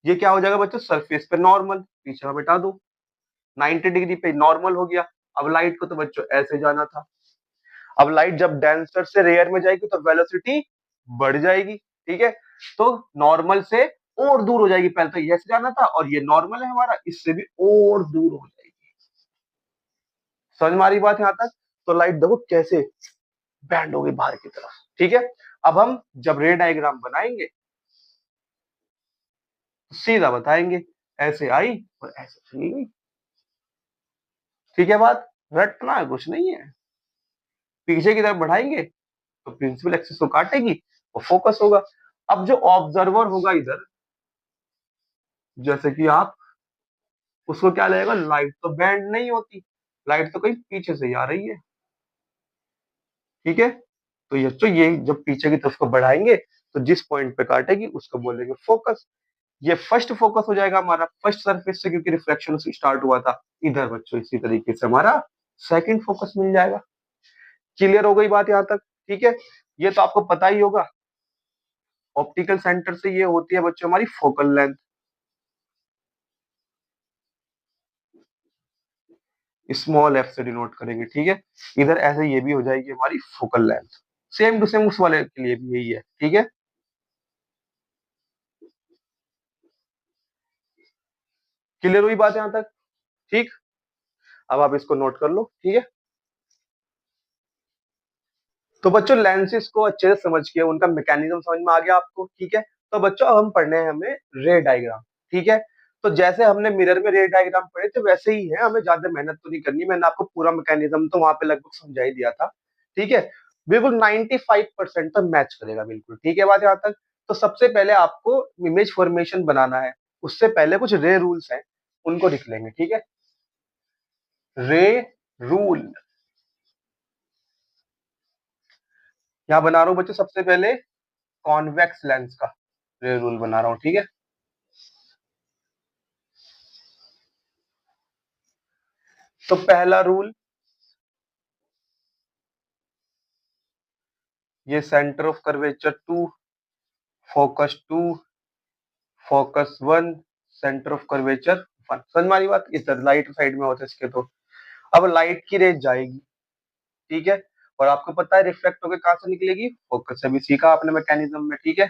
ये क्या हो जाएगा बच्चों, सरफेस पे नॉर्मल, पीछे में हटा दो, 90 डिग्री पे नॉर्मल हो गया। अब लाइट को तो बच्चों ऐसे जाना था, अब लाइट जब डेंसर से रेयर में जाएगी तो वेलोसिटी बढ़ जाएगी। ठीक है, तो नॉर्मल से और दूर हो जाएगी। पहले तो ये ऐसे जाना था और ये नॉर्मल है हमारा, इससे भी और दूर हो जाएगी। समझ में आ रही बात यहां तक? तो लाइट देखो कैसे बैंड हो गई बाहर की तरफ। ठीक है, अब हम जब रे डायग्राम बनाएंगे तो सीधा बताएंगे, ऐसे आई और ऐसे चली गई। ठीक है बात, रटना है कुछ नहीं है। पीछे की तरफ बढ़ाएंगे तो प्रिंसिपल एक्सिस को काटेगी और फोकस होगा। अब जो ऑब्जर्वर होगा इधर, जैसे कि आप, उसको क्या लगेगा, लाइट तो बैंड नहीं होती, लाइट तो कहीं पीछे से ही आ रही है। ठीक है, तो ये जब पीछे की तरफ को बढ़ाएंगे तो जिस पॉइंट पे काटेगी उसको बोलेंगे फोकस। ये फर्स्ट फोकस हो जाएगा हमारा फर्स्ट सरफेस से, क्योंकि रिफ्लेक्शन से स्टार्ट हुआ था। इधर बच्चों इसी तरीके से हमारा सेकंड फोकस मिल जाएगा। क्लियर हो गई बात यहां तक? ठीक है, ये तो आपको पता ही होगा, ऑप्टिकल सेंटर से ये होती है बच्चों हमारी फोकल लेंथ। स्मॉल एफ से डिनोट करेंगे। ठीक है, इधर ऐसे ये भी हो जाएगी हमारी focal length, same to same उस वाले के लिए भी यही है। ठीक है, क्लियर हुई बात यहां तक? ठीक, अब आप इसको नोट कर लो। ठीक है, तो बच्चों लेंसेज को अच्छे से समझ के उनका मैकेनिज्म समझ में आ गया आपको। ठीक है, तो बच्चों अब हम पढ़ने हैं हमें रे डायग्राम। ठीक है, तो जैसे हमने मिरर में रे डायग्राम पढ़े थे वैसे ही है, हमें ज्यादा मेहनत तो नहीं करनी। मैंने आपको पूरा मैकेनिज्म तो वहां पे लगभग समझा ही दिया था। ठीक है, बिल्कुल 95% तो मैच करेगा बिल्कुल। ठीक है बात यहाँ तक? तो सबसे पहले आपको इमेज फॉर्मेशन बनाना है, उससे पहले कुछ रे रूल्स हैं, उनको लिख लेंगे। ठीक है, रे रूल यहाँ बना रहा हूँ बच्चों, सबसे पहले कॉन्वेक्स लेंस का रे रूल बना रहा हूँ। ठीक है, तो पहला रूल, ये centre of curvature 2, focus 2, focus 1, centre of curvature 1। समझ में आ रही बात? इधर लाइट साइड में होता है इसके। तो अब लाइट की रेज जाएगी। ठीक है, और आपको पता है रिफ्लेक्ट होकर कहां से निकलेगी, फोकस से। भी सीखा आपने मैकेनिज्म में। ठीक है,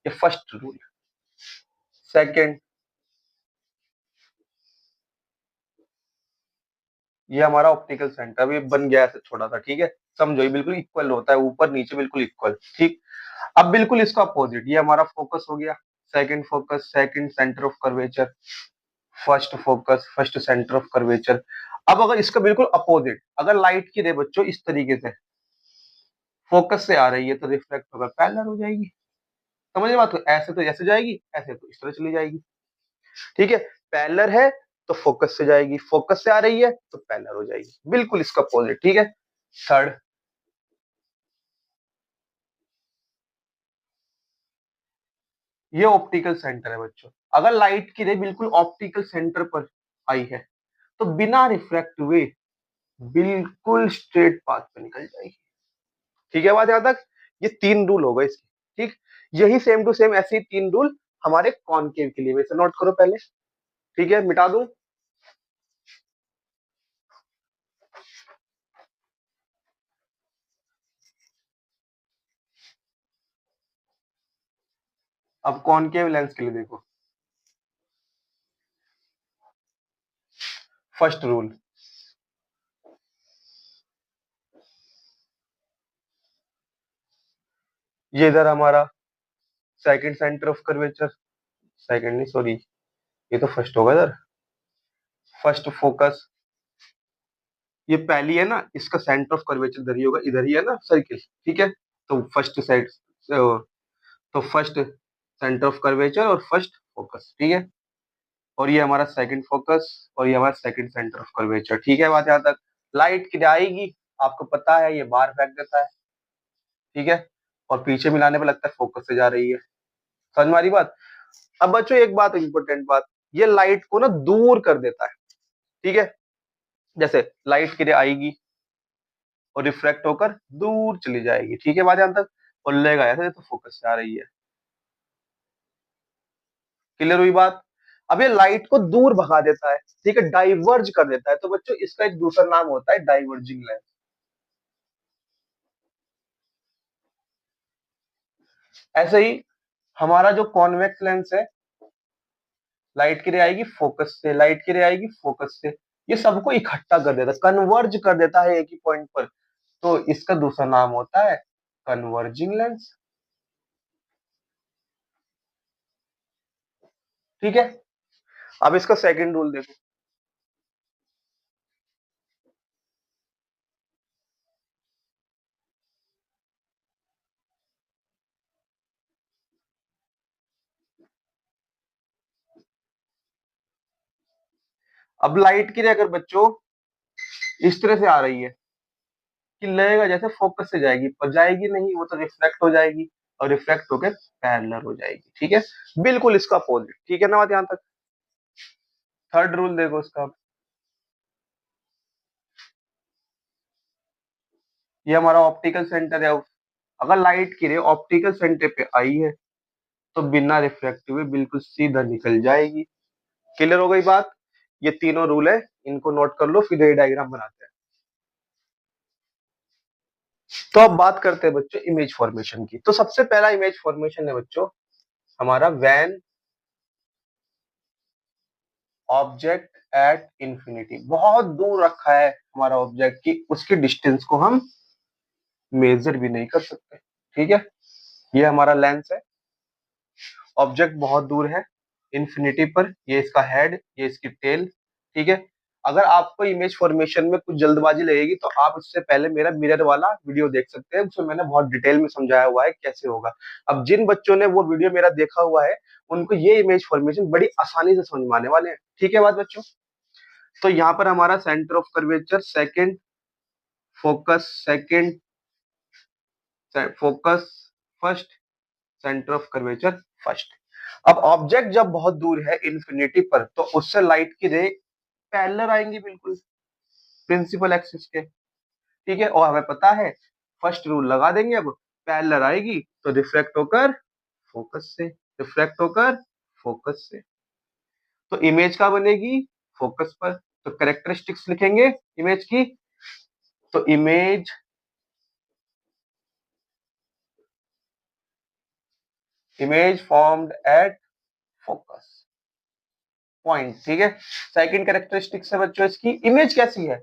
ये फर्स्ट रूल। सेकंड, ये हमारा ऑप्टिकल सेंटर अभी बन गया ऐसे छोटा सा। ठीक है, समझो ये बिल्कुल इक्वल होता है, ऊपर नीचे बिल्कुल इक्वल। ठीक, अब बिल्कुल इसका अपोजिट, ये हमारा फोकस हो गया, second focus, second centre of curvature, first focus, first centre of curvature. अब अगर इसका बिल्कुल अपोजिट, अगर लाइट की रे बच्चों इस तरीके से फोकस से आ रही है तो रिफ्लेक्ट होकर पैरेलल हो जाएगी। समझ में बात को? ऐसे तो ऐसे जाएगी, ऐसे तो इस तरह चली जाएगी। ठीक है, पैरेलल है तो फोकस से जाएगी, फोकस से आ रही है तो पैरेलल हो जाएगी, बिल्कुल इसका अपोजिट। ठीक है, थर्ड, ये ऑप्टिकल सेंटर है बच्चों। अगर लाइट की रे बिल्कुल ऑप्टिकल सेंटर पर आई है तो बिना रिफ्रैक्ट हुए बिल्कुल स्ट्रेट पाथ पे निकल जाएगी। ठीक है बात यहां तक? ये तीन रूल हो गए इसके। ठीक, यही सेम टू सेम ऐसे ही तीन रूल हमारे कॉनकेव के लिए, वैसे नोट करो पहले। ठीक है, मिटा दूं? अब कॉनकेव लेंस के लिए देखो, फर्स्ट रूल, ये इधर हमारा second centre of curvature, second नहीं सॉरी, ये तो फर्स्ट होगा इधर, फर्स्ट फोकस, ये पहली है ना, इसका सेंटर ऑफ कर्वेचर इधर ही होगा, इधर ही है ना सर्किल, ठीक है। तो फर्स्ट साइड, तो फर्स्ट सेंटर ऑफ कर्वेचर और फर्स्ट फोकस, ठीक है। और ये हमारा सेकंड फोकस और ये हमारा सेकंड सेंटर ऑफ कर्वेचर, ठीक है। बात यहाँ तक। लाइट किधर आएगी, आपको पता है, ये बाहर फेंक देता है, ठीक है। और पीछे मिलाने पे लगता है फोकस से जा रही है। समझ में आ रही बात। अब बच्चों एक बात इंपॉर्टेंट बात, ये लाइट को ना दूर कर देता है, ठीक है। जैसे लाइट किधर आएगी और रिफ्रैक्ट होकर दूर चली जाएगी, ठीक है। बात यहाँ तक। और लेगा ऐसे तो फोकस से आ रही है। क्लियर हुई बात। अब ये लाइट को दूर भगा देता है, ठीक है, डाइवर्ज कर देता है। तो बच्चों इसका एक दूसरा नाम होता है डाइवर्जिंग लेंस। ऐसे ही हमारा जो कॉन्वेक्स लेंस है, लाइट की रे आएगी फोकस से, लाइट की रे आएगी फोकस से, ये सबको इकट्ठा कर देता है, कन्वर्ज कर देता है एक ही पॉइंट पर। तो इसका दूसरा नाम होता है कन्वर्जिंग लेंस, ठीक है। अब इसका सेकंड रूल देखो, अब लाइट की रे अगर बच्चों इस तरह से आ रही है कि लगेगा जैसे फोकस से जाएगी, पर जाएगी नहीं, वो तो रिफ्लेक्ट हो जाएगी और रिफ्लेक्ट होकर पैरेलल हो जाएगी, ठीक है। बिल्कुल इसका अपोजिट, ठीक है ना बात यहाँ तक। थर्ड रूल देखो इसका, ये हमारा ऑप्टिकल सेंटर है। अगर लाइट की रे ऑप्टिकल सेंटर पे आई है तो बिना रिफ्रैक्ट हुए बिल्कुल सीधा निकल जाएगी। क्लियर हो गई बात। ये तीनों रूल है, इनको नोट कर लो, फिर ये डायग्राम बनाते हैं। तो अब बात करते हैं बच्चों इमेज फॉर्मेशन की। तो सबसे पहला इमेज फॉर्मेशन है बच्चों हमारा व्हेन ऑब्जेक्ट एट इंफिनिटी, बहुत दूर रखा है हमारा ऑब्जेक्ट की, उसकी डिस्टेंस को हम मेजर भी नहीं कर सकते, ठीक है। ये हमारा लेंस है, ऑब्जेक्ट बहुत दूर है इन्फिनिटी पर, ये इसका हेड, ये इसकी टेल, ठीक है। अगर आपको इमेज फॉर्मेशन में कुछ जल्दबाजी लगेगी तो आप उससे पहले मेरा मिरर वाला वीडियो देख सकते हैं, उसमें मैंने बहुत डिटेल में समझाया हुआ है कैसे होगा। अब जिन बच्चों ने वो वीडियो मेरा देखा हुआ है उनको ये इमेज फॉर्मेशन बड़ी आसानी से समझ में आने वाले हैं, ठीक है बात बच्चों। तो यहाँ पर हमारा centre of curvature second, focus second, focus first, centre of curvature first. अब ऑब्जेक्ट जब बहुत दूर है इन्फिनिटी पर तो उससे लाइट की रे पैरेलल आएंगी बिल्कुल प्रिंसिपल एक्सिस के, ठीक है। और हमें पता है फर्स्ट रूल लगा देंगे, अब पैरेलल आएगी तो रिफ्लेक्ट होकर फोकस से, रिफ्लेक्ट होकर फोकस से, तो इमेज का बनेगी फोकस पर। तो कैरेक्टरिस्टिक्स लिखेंगे इमेज की, तो image formed at focus point, ठीक है। सेकंड कैरेक्टरिस्टिक्स है बच्चों इसकी, इमेज कैसी है,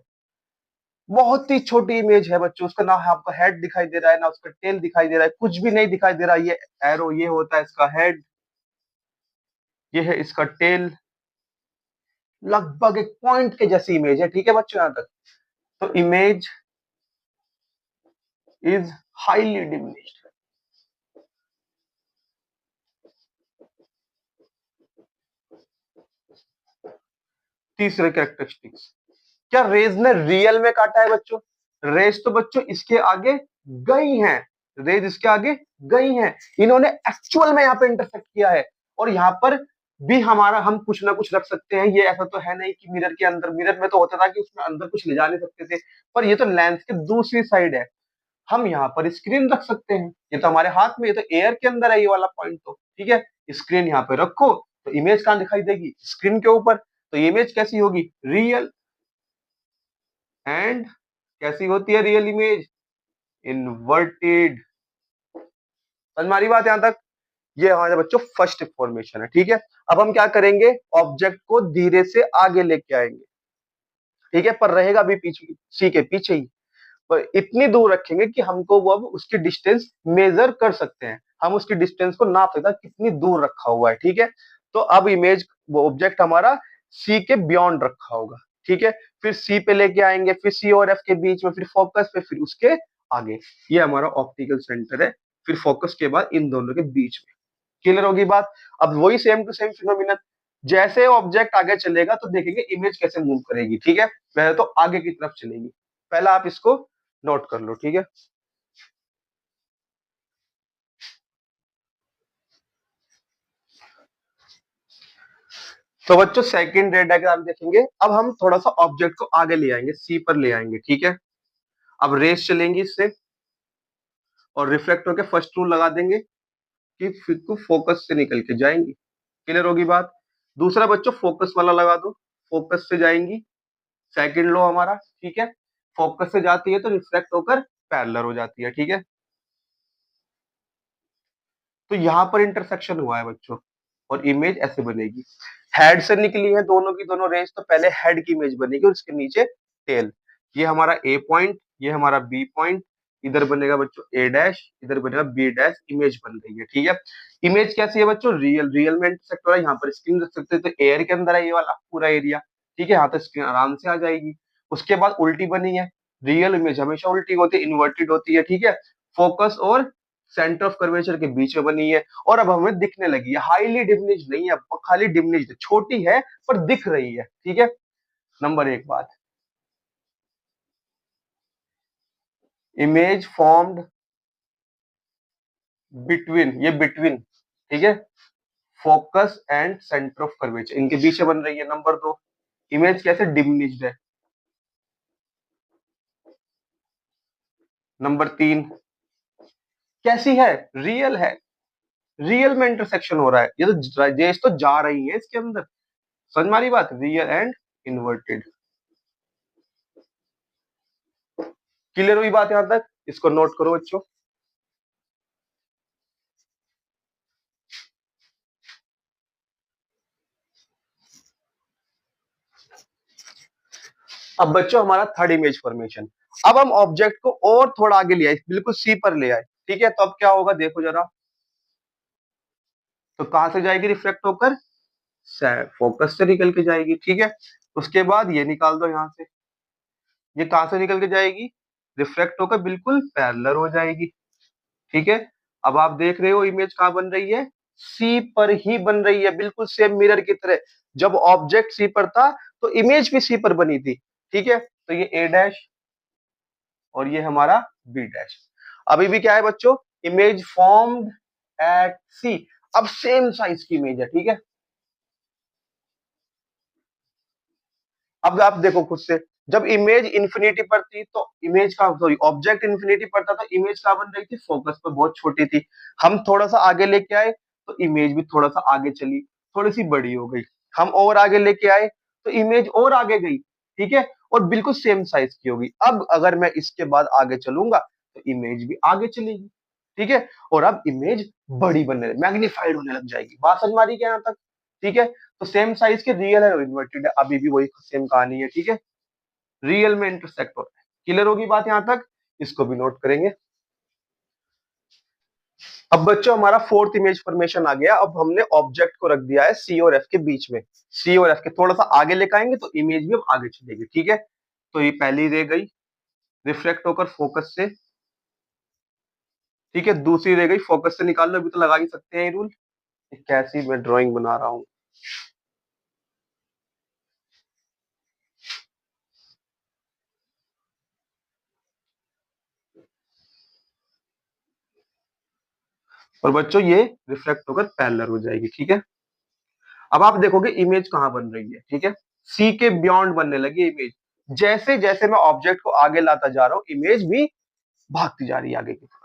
बहुत ही छोटी इमेज है बच्चों, उसका ना आपका हेड दिखाई दे रहा है ना उसका टेल दिखाई दे रहा है, कुछ भी नहीं दिखाई दे रहा है। ये एरो ये होता है इसका हेड, ये है इसका टेल, लगभग एक पॉइंट के जैसी इमेज है, ठीक है बच्चों यहां तक। तो इमेज इज हाईली डिमिनिश्ड। तीसरे कैरेक्टरिस्टिक्स, क्या रेज ने रियल में काटा है बच्चों, रेज तो बच्चों इसके आगे गई हैं, रेज इसके आगे गई हैं, इन्होंने एक्चुअल में यहाँ पे इंटरसेक्ट किया है। और यहाँ पर भी हमारा हम कुछ ना कुछ रख सकते हैं, ये ऐसा तो है नहीं कि मिरर के अंदर, मिरर में तो होता था कि उसमें अंदर कुछ ले जा नहीं सकते थे, पर ये तो लेंस की दूसरी साइड है, हम यहाँ पर स्क्रीन रख सकते हैं, ये तो हमारे हाथ में, ये तो एयर के अंदर है ये वाला पॉइंट, तो ठीक है। स्क्रीन यहाँ पे रखो तो इमेज कहाँ दिखाई देगी, स्क्रीन के ऊपर। तो इमेज कैसी होगी, रियल। एंड कैसी होती है रियल इमेज, इन्वर्टेड। समझ मारी बात यहां तक। ये हमारे बच्चों फर्स्ट फॉर्मेशन है, ठीक है। अब हम क्या करेंगे, ऑब्जेक्ट को धीरे से आगे लेके आएंगे, ठीक है, पर रहेगा भी पीछे, सी के पीछे ही, पर इतनी दूर रखेंगे कि हमको वो अब उसकी डिस्टेंस मेजर कर सकते हैं, हम उसकी डिस्टेंस को नाप सकते हैं कितनी दूर रखा हुआ है, ठीक है। तो अब इमेज, वो ऑब्जेक्ट हमारा सी के बियॉन्ड रखा होगा, ठीक है। फिर सी पे लेके आएंगे, फिर सी और एफ के बीच में, फिर फोकस पे, फिर उसके आगे। ये हमारा ऑप्टिकल सेंटर है, फिर फोकस के बाद इन दोनों के बीच में। क्लियर होगी बात। अब वही सेम टू सेम फिनोमिना, जैसे ऑब्जेक्ट आगे चलेगा तो देखेंगे इमेज कैसे मूव करेगी, ठीक है। पहले तो आगे की तरफ चलेगी, पहला आप इसको नोट कर लो, ठीक है। तो बच्चों सेकंड रे डायग्राम देखेंगे। अब हम थोड़ा सा ऑब्जेक्ट को आगे ले आएंगे, सी पर ले आएंगे, ठीक है। अब रेस चलेंगी इससे, और रिफ्लेक्ट होकर फर्स्ट रूल लगा देंगे कि फिर को फोकस से निकल के जाएंगी। क्लियर होगी बात। दूसरा बच्चों फोकस वाला लगा दो, फोकस से जाएंगी, सेकंड लो हमारा, ठीक है। फोकस से जाती है तो रिफ्लेक्ट होकर पैरेलल हो जाती है, ठीक है। तो यहाँ पर इंटरसेक्शन हुआ है बच्चों, और इमेज ऐसे बनेगी। हेड से निकली है दोनों की दोनों रेंज, तो पहले हेड की इमेज बनेगी और उसके नीचे टेल। ये हमारा ए पॉइंट, ये हमारा बी पॉइंट, इधर बनेगा बच्चों ए डैश, इधर बनेगा बी डैश, इमेज बन रही है, ठीक है। इमेज कैसी है बच्चों, रियल, रियल में इंटरसेक्ट हो रहा है, यहाँ पर स्क्रीन रख सकते हैं तो एयर के अंदर है ये वाला पूरा एरिया, ठीक है। यहाँ तक स्क्रीन आराम से आ जाएगी। उसके बाद उल्टी बनी है, रियल इमेज हमेशा उल्टी होती है, इन्वर्टेड होती है, ठीक है। फोकस और सेंटर ऑफ कर्वेचर के बीच में बनी है, और अब हमें दिखने लगी है, हाईली डिमिनिश्ड नहीं है, खाली डिमिनिश्ड, छोटी है पर दिख रही है, ठीक है। नंबर एक बात, इमेज फॉर्म्ड बिटवीन, ये बिटवीन, ठीक है, focus and centre of curvature, इनके बीच में बन रही है। नंबर दो, इमेज कैसे डिमिनिश्ड है। नंबर तीन, कैसी है, रियल है, रियल में इंटरसेक्शन हो रहा है, ये तो रेस तो जा रही है इसके अंदर, समझ मारी बात, रियल एंड इन्वर्टेड। क्लियर हुई बात यहां तक, इसको नोट करो बच्चों। अब बच्चों हमारा थर्ड इमेज फॉर्मेशन। अब हम ऑब्जेक्ट को और थोड़ा आगे ले आए, बिल्कुल सी पर ले आए, ठीक है। तो अब क्या होगा देखो जरा, तो कहां से जाएगी रिफ्लेक्ट होकर, फोकस से निकल के जाएगी, ठीक है। उसके बाद ये निकाल दो यहां से, ये कहां से निकल के जाएगी, रिफ्लेक्ट होकर बिल्कुल पैरेलल हो जाएगी, ठीक है। अब आप देख रहे हो इमेज कहां बन रही है, सी पर ही बन रही है, बिल्कुल सेम मिरर की तरह। जब ऑब्जेक्ट सी पर था तो इमेज भी सी पर बनी थी, ठीक है। तो ये ए डैश और ये हमारा बी डैश। अभी भी क्या है बच्चों, इमेज फॉर्म्ड एट सी। अब सेम साइज की इमेज है, ठीक है। अब आप देखो खुद से, जब इमेज इंफिनिटी पर थी तो इमेज का, सॉरी, ऑब्जेक्ट इंफिनिटी पर था तो इमेज कहां बन रही थी, फोकस पर बहुत छोटी थी। हम थोड़ा सा आगे लेके आए तो इमेज भी थोड़ा सा आगे चली, थोड़ी सी बड़ी हो गई। हम और आगे लेके आए तो इमेज और आगे गई, ठीक है, और बिल्कुल सेम साइज की होगी। अब अगर मैं इसके बाद आगे चलूंगा तो इमेज भी आगे चलेगी, ठीक है, और अब इमेज बड़ी बनने, मैग्नीफाइड होने लग जाएगी। बात समझ मारी क्या यहाँ तक, ठीक है। तो सेम साइज के रियल है और इन्वर्टेड है, अभी भी वही सेम कहानी है, ठीक है। रियल में इंटरसेक्ट होता है। क्लियर होगी बात यहां तक, इसको भी नोट करेंगे। अब बच्चों हमारा फोर्थ इमेज फॉर्मेशन आ गया। अब हमने ऑब्जेक्ट को रख दिया है सी और एफ के बीच में, सी और एफ के थोड़ा सा आगे लेकर आएंगे तो इमेज भी अब आगे चलेगी, ठीक है। तो ये पहली रह गई, रिफ्लेक्ट होकर फोकस से, ठीक है। दूसरी रह गई, फोकस से निकाल लो, अभी तो लगा ही सकते हैं ये रूल। कैसी मैं ड्राइंग बना रहा हूं। और बच्चों ये रिफ्लेक्ट होकर पैरेलल हो जाएगी, ठीक है। अब आप देखोगे इमेज कहां बन रही है, ठीक है, सी के बियॉन्ड बनने लगी इमेज। जैसे जैसे मैं ऑब्जेक्ट को आगे लाता जा रहा हूं इमेज भी भागती जा रही है आगे की तरफ।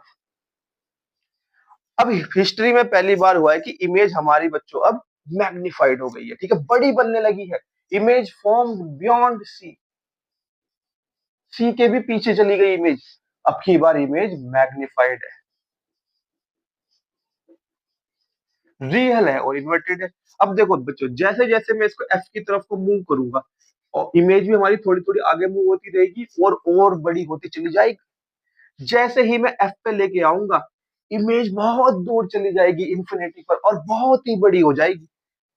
अब हिस्ट्री में पहली बार हुआ है कि इमेज हमारी बच्चों अब मैग्निफाइड हो गई है, ठीक है, बड़ी बनने लगी है। इमेज फॉर्म बियॉन्ड सी, सी के भी पीछे चली गई इमेज। अब की बार इमेज मैग्निफाइड है। रियल है और इन्वर्टेड है। अब देखो बच्चों, जैसे जैसे मैं इसको एफ की तरफ को मूव करूंगा और इमेज भी हमारी थोड़ी थोड़ी आगे मूव होती रहेगी और बड़ी होती चली जाएगी। जैसे ही मैं एफ पे लेके आऊंगा, इमेज बहुत दूर चली जाएगी इन्फिनिटी पर और बहुत ही बड़ी हो जाएगी।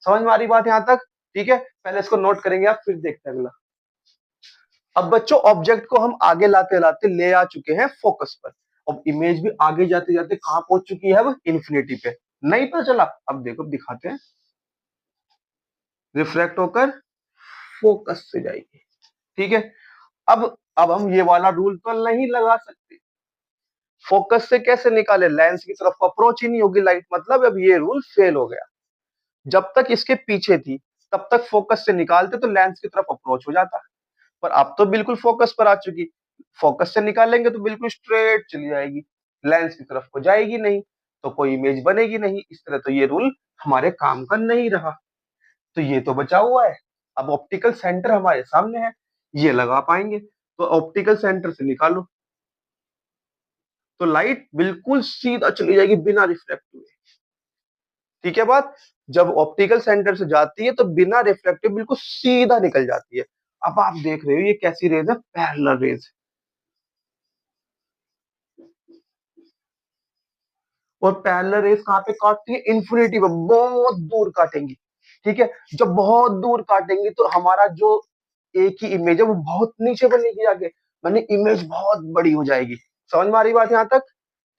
समझ में आ रही बात यहां तक? ठीक है, पहले इसको नोट करेंगे आप, फिर देखते हैं अगला। अब बच्चों, ऑब्जेक्ट को हम आगे लाते लाते ले आ चुके हैं फोकस पर। अब इमेज भी आगे जाते जाते कहां पहुंच चुकी है? अब इन्फिनिटी पे। नहीं पता चला? अब देखो दिखाते हैं। रिफ्रैक्ट होकर फोकस से जाएगी। ठीक है। अब हम ये वाला रूल तो नहीं लगा सकते। फोकस से कैसे निकाले? लेंस की तरफ अप्रोच ही नहीं होगी लाइट, मतलब अब ये रूल फेल हो गया। जब तक इसके पीछे थी तब तक फोकस से निकालते तो लेंस की तरफ अप्रोच हो जाता, पर अब तो बिल्कुल फोकस पर आ चुकी। फोकस से निकालेंगे तो बिल्कुल स्ट्रेट चली जाएगी, लेंस की तरफ को जाएगी नहीं, तो कोई इमेज बनेगी नहीं। इस तरह तो ये रूल हमारे काम का नहीं रहा। तो ये तो बचा हुआ है। अब ऑप्टिकल सेंटर हमारे सामने है, ये लगा पाएंगे। तो ऑप्टिकल सेंटर से निकालो तो लाइट बिल्कुल सीधा चली जाएगी बिना रिफ्लेक्ट हुए। ठीक है बात? जब ऑप्टिकल सेंटर से जाती है तो बिना रिफ्लेक्टिव बिल्कुल सीधा निकल जाती है। अब आप देख रहे हो ये कैसी रेज है? Parallel raise. और पैरेलल रेज कहाँ पे काटती है? इन्फिनिटी पे, बहुत दूर काटेंगी। ठीक है, जब बहुत दूर काटेंगी तो हमारा जो एक ही इमेज है वो बहुत नीचे बनेगी आगे, मानी इमेज बहुत बड़ी हो जाएगी। समझ में आ रही बात यहां तक?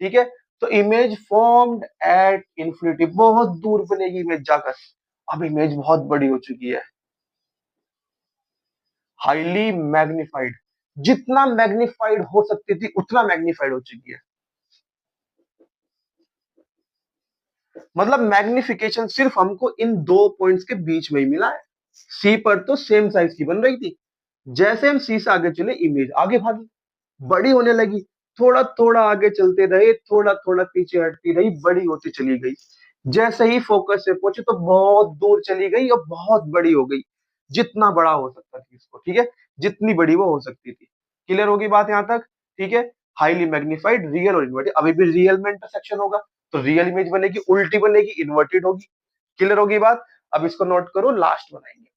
ठीक है। तो इमेज फॉर्म्ड एट इन्फिनिटी, बहुत दूर बनेगी इमेज जाकर। अब इमेज बहुत बड़ी हो चुकी है, हाईली मैग्निफाइड। जितना मैग्निफाइड हो सकती थी उतना मैग्निफाइड हो चुकी है। मतलब मैग्निफिकेशन सिर्फ हमको इन दो पॉइंट्स के बीच में ही मिला है। सी पर तो सेम साइज की बन रही थी, जैसे हम सी से आगे चले इमेज आगे भागी, बड़ी होने लगी। थोड़ा थोड़ा आगे चलते रहे, थोड़ा थोड़ा पीछे हटती रही, बड़ी होती चली गई। जैसे ही फोकस से पहुंचे तो बहुत दूर चली गई और बहुत बड़ी हो गई, जितना बड़ा हो सकता था इसको। ठीक है, जितनी बड़ी वो हो सकती थी। क्लियर होगी बात यहां तक? ठीक है। हाईली मैग्निफाइड, रियल और इन्वर्टेड। अभी भी रियल में इंटरसेक्शन होगा तो रियल इमेज बनेगी, उल्टी बनेगी, इन्वर्टेड होगी। क्लियर होगी बात? अब इसको नोट करो, लास्ट बनाएंगे।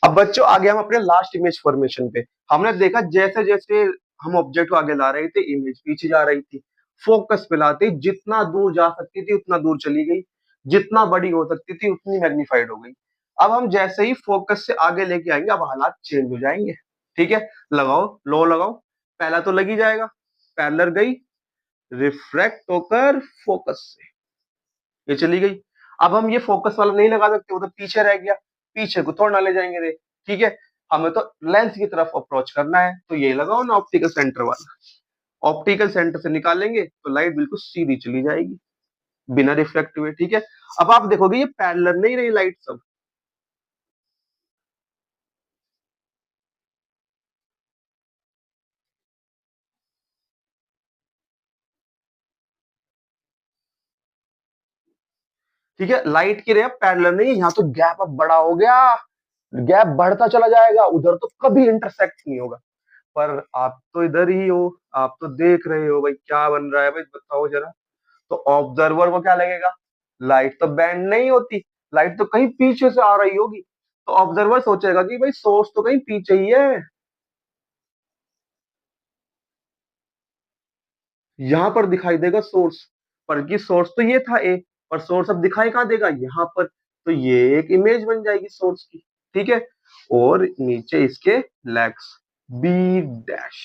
अब बच्चों आगे हम अपने लास्ट इमेज फॉर्मेशन पे। हमने देखा जैसे जैसे हम ऑब्जेक्ट को आगे ला रहे थे इमेज पीछे जा रही थी। फोकस पे लाते ही जितना दूर जा सकती थी उतना दूर चली गई, जितना बड़ी हो सकती थी उतनी मैग्नीफाइड हो गई। अब हम जैसे ही फोकस से आगे लेके आएंगे अब हालात चेंज हो जाएंगे। ठीक है, लगाओ लो लगाओ। पहला तो लग ही जाएगा, पैरेलल गई, रिफ्रैक्ट होकर फोकस से ये चली गई। अब हम ये फोकस वाला नहीं लगा सकते, वो तो पीछे रह गया, पीछे को थोड़ा ना ले जाएंगे रे। ठीक है, हमें तो लेंस की तरफ अप्रोच करना है, तो ये लगाओ ना ऑप्टिकल सेंटर वाला। ऑप्टिकल सेंटर से निकालेंगे तो लाइट बिल्कुल सीधी चली जाएगी बिना रिफ्लेक्ट हुए। ठीक है, अब आप देखोगे ये पैरेलल नहीं रही लाइट सब। ठीक है, लाइट की रे अब पैरेलल नहीं, यहाँ तो गैप अब बड़ा हो गया, गैप बढ़ता चला जाएगा, उधर तो कभी इंटरसेक्ट नहीं होगा। पर आप तो इधर ही हो, आप तो देख रहे हो भाई क्या बन रहा है, भाई बताओ जरा। तो ऑब्जर्वर को क्या लगेगा? लाइट तो बैंड नहीं होती, लाइट तो कहीं पीछे से आ रही होगी। तो ऑब्जर्वर सोचेगा कि भाई सोर्स तो कहीं पीछे ही है। यहां पर दिखाई देगा सोर्स, पर कि सोर्स तो ये था ए, पर सोर्स अब दिखाई कहां देगा? यहाँ पर। तो ये एक इमेज बन जाएगी सोर्स की। ठीक है, और नीचे इसके लेग्स बी डैश।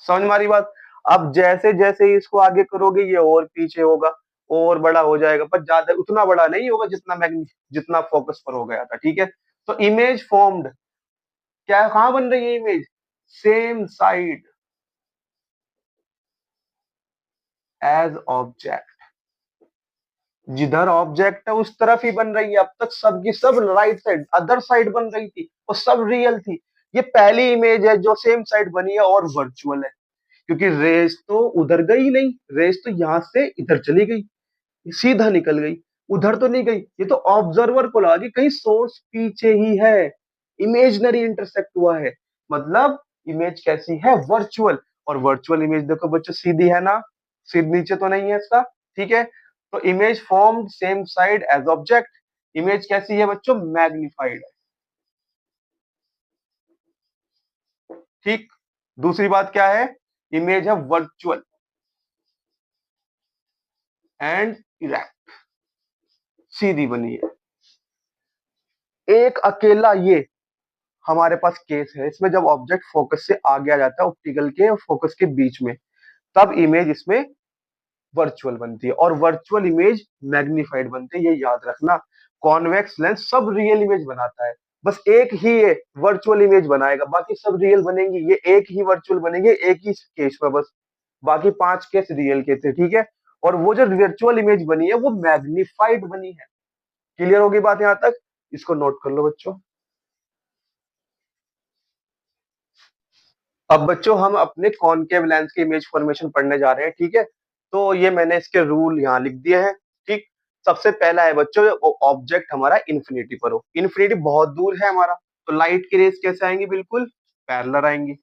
समझ मारी बात? अब जैसे जैसे इसको आगे करोगे ये और पीछे होगा, और बड़ा हो जाएगा, पर ज्यादा उतना बड़ा नहीं होगा जितना मैग्नी जितना फोकस पर हो गया था। ठीक है, तो इमेज फॉर्म्ड, क्या कहां बन रही है image? Same side as object, जिधर ऑब्जेक्ट है उस तरफ ही बन रही है। अब तक सब की सब राइट साइड अदर साइड बन रही थी और सब रियल थी। ये पहली इमेज है जो सेम साइड बनी है और वर्चुअल है, क्योंकि रेस तो उधर गई नहीं, रेस तो यहां से इधर चली गई, सीधा निकल गई, उधर तो नहीं गई। ये तो ऑब्जर्वर को लगा कि कहीं सोर्स पीछे ही है, इमेजनरी इंटरसेक्ट हुआ है। मतलब इमेज कैसी है? वर्चुअल। और वर्चुअल इमेज देखो बच्चों सीधी है ना, सीधी नीचे तो नहीं है इसका। ठीक है। तो image form same side as object, image कैसी है बच्चों, मैग्निफाइड है। ठीक। दूसरी बात क्या है, इमेज है वर्चुअल एंड इरेक्ट, सीधी बनी है। एक अकेला ये हमारे पास केस है, इसमें जब ऑब्जेक्ट फोकस से आगे आ जाता है ऑप्टिकल के और फोकस के बीच में, तब इमेज इसमें वर्चुअल बनती है, और वर्चुअल इमेज मैग्निफाइड बनती है, ये याद रखना। कॉन्वेक्स लेंस सब रियल इमेज बनाता है, बस एक ही ये वर्चुअल इमेज बनाएगा, बाकी सब रियल बनेंगी, ये एक ही वर्चुअल बनेंगे एक ही केस में बस, बाकी 5 केस रियल के थे, ठीक है। और वो जो वर्चुअल इमेज बनी है वो मैग्निफाइड बनी है। क्लियर होगी बात यहां तक, इसको नोट कर लो बच्चों। अब बच्चों हम अपने कॉनकेव लेंस की इमेज फॉर्मेशन पढ़ने जा रहे हैं, ठीक है। तो ये मैंने इसके रूल यहाँ लिख दिए हैं, ठीक। सबसे पहला है बच्चों, ऑब्जेक्ट हमारा इन्फिनिटी पर हो, इन्फिनिटी बहुत दूर है हमारा, तो लाइट की रेस कैसे आएंगी, बिल्कुल पैरेलल आएंगी,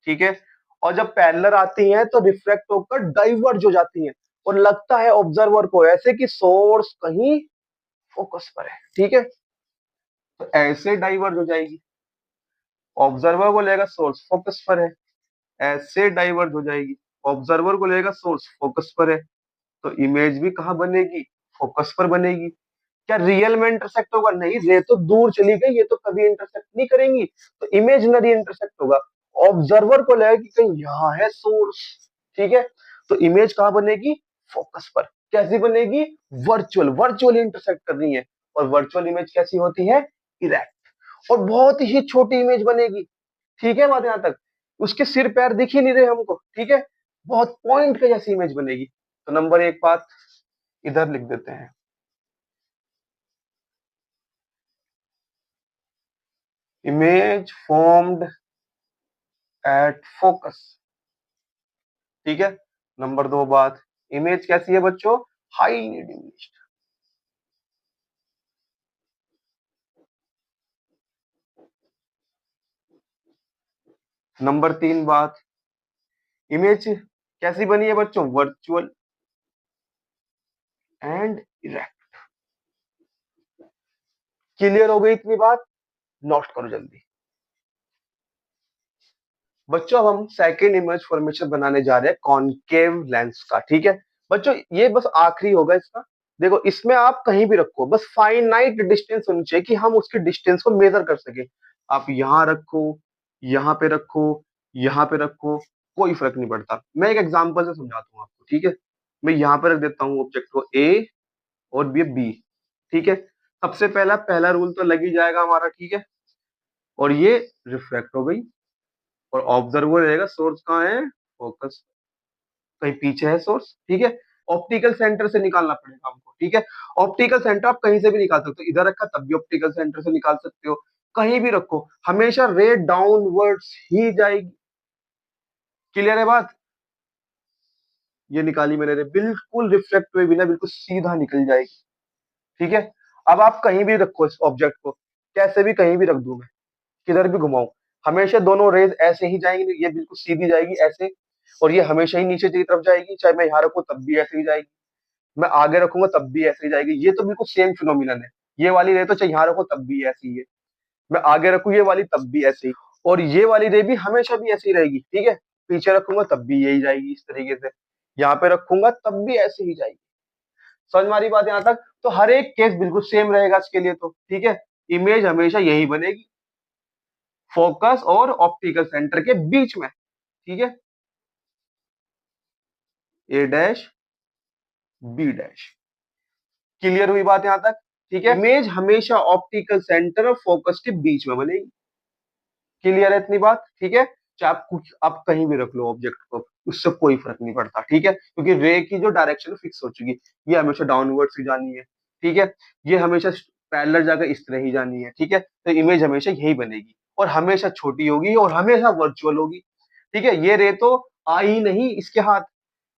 ठीक है। और जब पैरेलल आती हैं तो रिफ्लेक्ट होकर डाइवर्ज हो जाती हैं, और लगता है ऑब्जर्वर को ऐसे कि सोर्स कहीं फोकस पर है, ठीक है। तो ऐसे डाइवर्ज हो जाएगी, ऑब्जर्वर को लेगा सोर्स फोकस पर है, ऐसे डाइवर्ट हो जाएगी, ऑब्जर्वर को लेगा सोर्स फोकस पर है, तो इमेज भी कहाँ बनेगी, फोकस पर बनेगी। क्या रियल में इंटरसेक्ट होगा, नहीं, रे तो दूर चली गई, ये तो कभी इंटरसेक्ट नहीं करेंगी, तो इमेजिनरी इंटरसेक्ट होगा। ऑब्जर्वर को लगेगा कि कहीं यहाँ है सोर्स, ठीक है। तो इमेज कहाँ बनेगी, फोकस पर। कैसी बनेगी, वर्चुअल, वर्चुअल इंटरसेक्ट कर रही है। और वर्चुअल इमेज कैसी होती है, इरेक्ट, और बहुत ही छोटी इमेज बनेगी, ठीक है बात यहां तक। उसके सिर पैर दिख ही नहीं रहे हमको, ठीक है, बहुत पॉइंट के जैसी इमेज बनेगी। तो नंबर एक बात इधर लिख देते हैं, इमेज फॉर्म्ड एट फोकस, ठीक है। नंबर दो बात, इमेज कैसी है बच्चों, हाईली डिमिनिश्ड। नंबर तीन बात, इमेज कैसी बनी है बच्चों, वर्चुअल एंड इरेक्ट। क्लियर हो गई इतनी बात, नोट करो जल्दी। बच्चों अब हम सेकेंड इमेज फॉर्मेशन बनाने जा रहे हैं कॉनकेव लेंस का, ठीक है। बच्चों ये बस आखिरी होगा इसका, देखो इसमें आप कहीं भी रखो, बस फाइनाइट डिस्टेंस होनी चाहिए कि हम उसकी डिस्टेंस को मेजर कर सके। आप यहाँ रखो, यहाँ पे रखो, यहाँ पे रखो, कोई फर्क नहीं पड़ता। मैं एक एग्जांपल से समझाता हूँ आपको, ठीक है। मैं यहाँ पे रख देता हूँ ऑब्जेक्ट को ए, और ये बी, ठीक है। सबसे पहला पहला रूल तो लग ही जाएगा हमारा, ठीक है। और ये रिफ्लेक्ट हो गई, और ऑब्जर्वर रहेगा सोर्स कहाँ है, फोकस कहीं पीछे है सोर्स, ठीक है। ऑप्टिकल सेंटर से निकालना पड़ेगा हमको, ठीक है। ऑप्टिकल सेंटर आप कहीं से भी निकाल सकते हो, इधर रखा तब भी ऑप्टिकल सेंटर से निकाल सकते हो, कहीं भी रखो, हमेशा रे डाउनवर्ड्स ही जाएगी। क्लियर है बात, ये निकाली मैंने रे, बिल्कुल रिफ्लेक्ट हुए बिना बिल्कुल सीधा निकल जाएगी, ठीक है। अब आप कहीं भी रखो इस ऑब्जेक्ट को, कैसे भी कहीं भी रख दूं मैं, किधर भी घुमाऊं, हमेशा दोनों रेज ऐसे ही जाएंगी, ये बिल्कुल सीधी जाएगी ऐसे, और ये हमेशा ही नीचे की तरफ जाएगी, चाहे मैं यहाँ रखूं तब भी ऐसे ही जाएगी, मैं आगे रखूंगा तब भी ऐसे ही जाएगी। ये तो बिल्कुल सेम फिनोमिनन है, ये वाली रे तो चाहे यहाँ रखो तब भी ऐसी ही है, मैं आगे रखूं ये वाली तब भी ऐसे ही, और ये वाली रे भी हमेशा भी ऐसी रहेगी, ठीक है। पीछे रखूंगा तब भी यही जाएगी इस तरीके से, यहाँ पे रखूंगा तब भी ऐसे ही जाएगी। समझ में आ रही बात यहाँ तक, तो हर एक केस बिल्कुल सेम रहेगा इसके लिए, तो ठीक है। इमेज हमेशा यही बनेगी, फोकस और ऑप्टिकल सेंटर के बीच में, ठीक है, ए डैश बी डैश। क्लियर हुई बात यहां तक, ठीक है। इमेज हमेशा ऑप्टिकल सेंटर और फोकस के बीच में बनेगी। क्लियर है इतनी बात, ठीक है। चाहे आप कुछ आप कहीं भी रख लो ऑब्जेक्ट को, उससे कोई फर्क नहीं पड़ता, ठीक है, क्योंकि रे की जो डायरेक्शन फिक्स हो चुकी, ये हमेशा डाउनवर्ड्स ही जानी है, ठीक है। ये हमेशा पैरेलल जाकर इस तरह ही जानी है, ठीक है। तो इमेज हमेशा यही बनेगी, और हमेशा छोटी होगी, और हमेशा वर्चुअल होगी, ठीक है। ये रे तो आई नहीं इसके हाथ,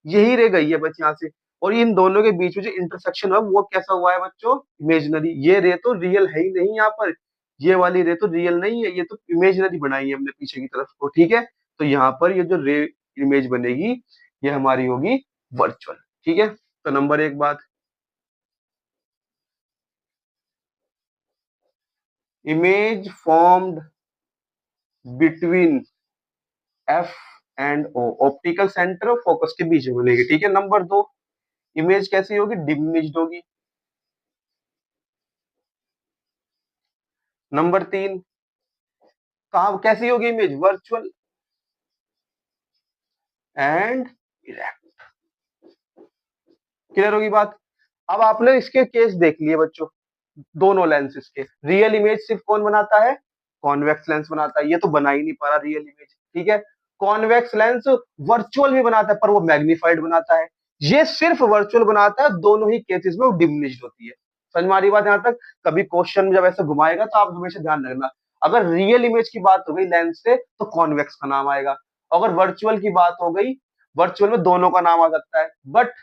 यही रह गई है बस यहाँ से, और इन दोनों के बीच में जो इंटरसेक्शन है वो कैसा हुआ है बच्चों, इमेजिनरी। ये रे तो रियल है ही नहीं यहाँ पर, ये वाली रे तो रियल नहीं है, ये तो इमेजिनरी बनाई है हमने पीछे की तरफ को, ठीक है। तो यहाँ पर ये जो रे इमेज बनेगी, ये हमारी होगी वर्चुअल, ठीक है। तो नंबर एक बात, image formed between F and O, optical centre और फोकस के बीच में बनेगी, ठीक है। नंबर दो, इमेज कैसी होगी, डिमिनिश्ड होगी। नंबर तीन, कहा कैसी होगी image, virtual and erect. Clear होगी बात। अब आपने इसके केस देख लिए बच्चों, दोनों लेंसेज के। रियल इमेज सिर्फ कौन बनाता है, कॉन्वेक्स लेंस बनाता है, ये तो बना ही नहीं पा रहा रियल इमेज, ठीक है। कॉन्वेक्स लेंस वर्चुअल भी बनाता है पर वो मैग्नीफाइड बनाता है, ये सिर्फ वर्चुअल बनाता है, दोनों ही केसेस में वो डिमिनिश्ड होती है। समझ में आ रही बात यहाँ तक। कभी क्वेश्चन में जब ऐसे घुमाएगा तो आप हमेशा ध्यान रखना, अगर रियल इमेज की बात हो गई लेंस से तो कॉन्वेक्स का नाम आएगा, अगर वर्चुअल की बात हो गई, वर्चुअल में दोनों का नाम आ सकता है, बट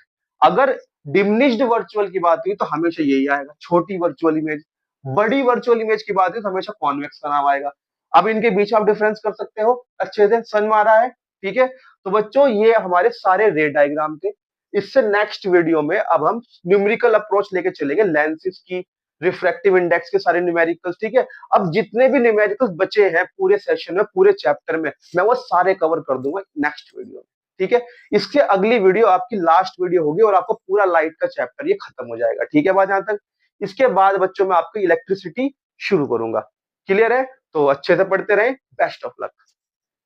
अगर डिमिनिश्ड वर्चुअल की बात हुई तो हमेशा यही आएगा, छोटी वर्चुअल इमेज। बड़ी वर्चुअल इमेज की बात है तो हमेशा कॉन्वेक्स का नाम आएगा। अब इनके बीच में आप डिफरेंस कर सकते हो अच्छे से, समझ में आ रहा है, ठीक है। तो बच्चों ये हमारे सारे रे डायग्राम थे। इससे नेक्स्ट वीडियो में अब हम न्यूमेरिकल अप्रोच लेके चलेंगे, लेंसेज की, रिफ्रैक्टिव इंडेक्स के सारे न्यूमेरिकल्स, ठीक है। अब जितने भी न्यूमेरिकल्स बचे हैं पूरे सेशन में, पूरे चैप्टर में, मैं वो सारे कवर कर दूंगा नेक्स्ट वीडियो में, ठीक है। इसके अगली वीडियो आपकी लास्ट वीडियो होगी और आपको पूरा लाइट का चैप्टर ये खत्म हो जाएगा, ठीक है बात यहाँ तक। इसके बाद बच्चों में आपकी इलेक्ट्रिसिटी शुरू करूंगा। क्लियर है, तो अच्छे से पढ़ते रहें, बेस्ट ऑफ लक।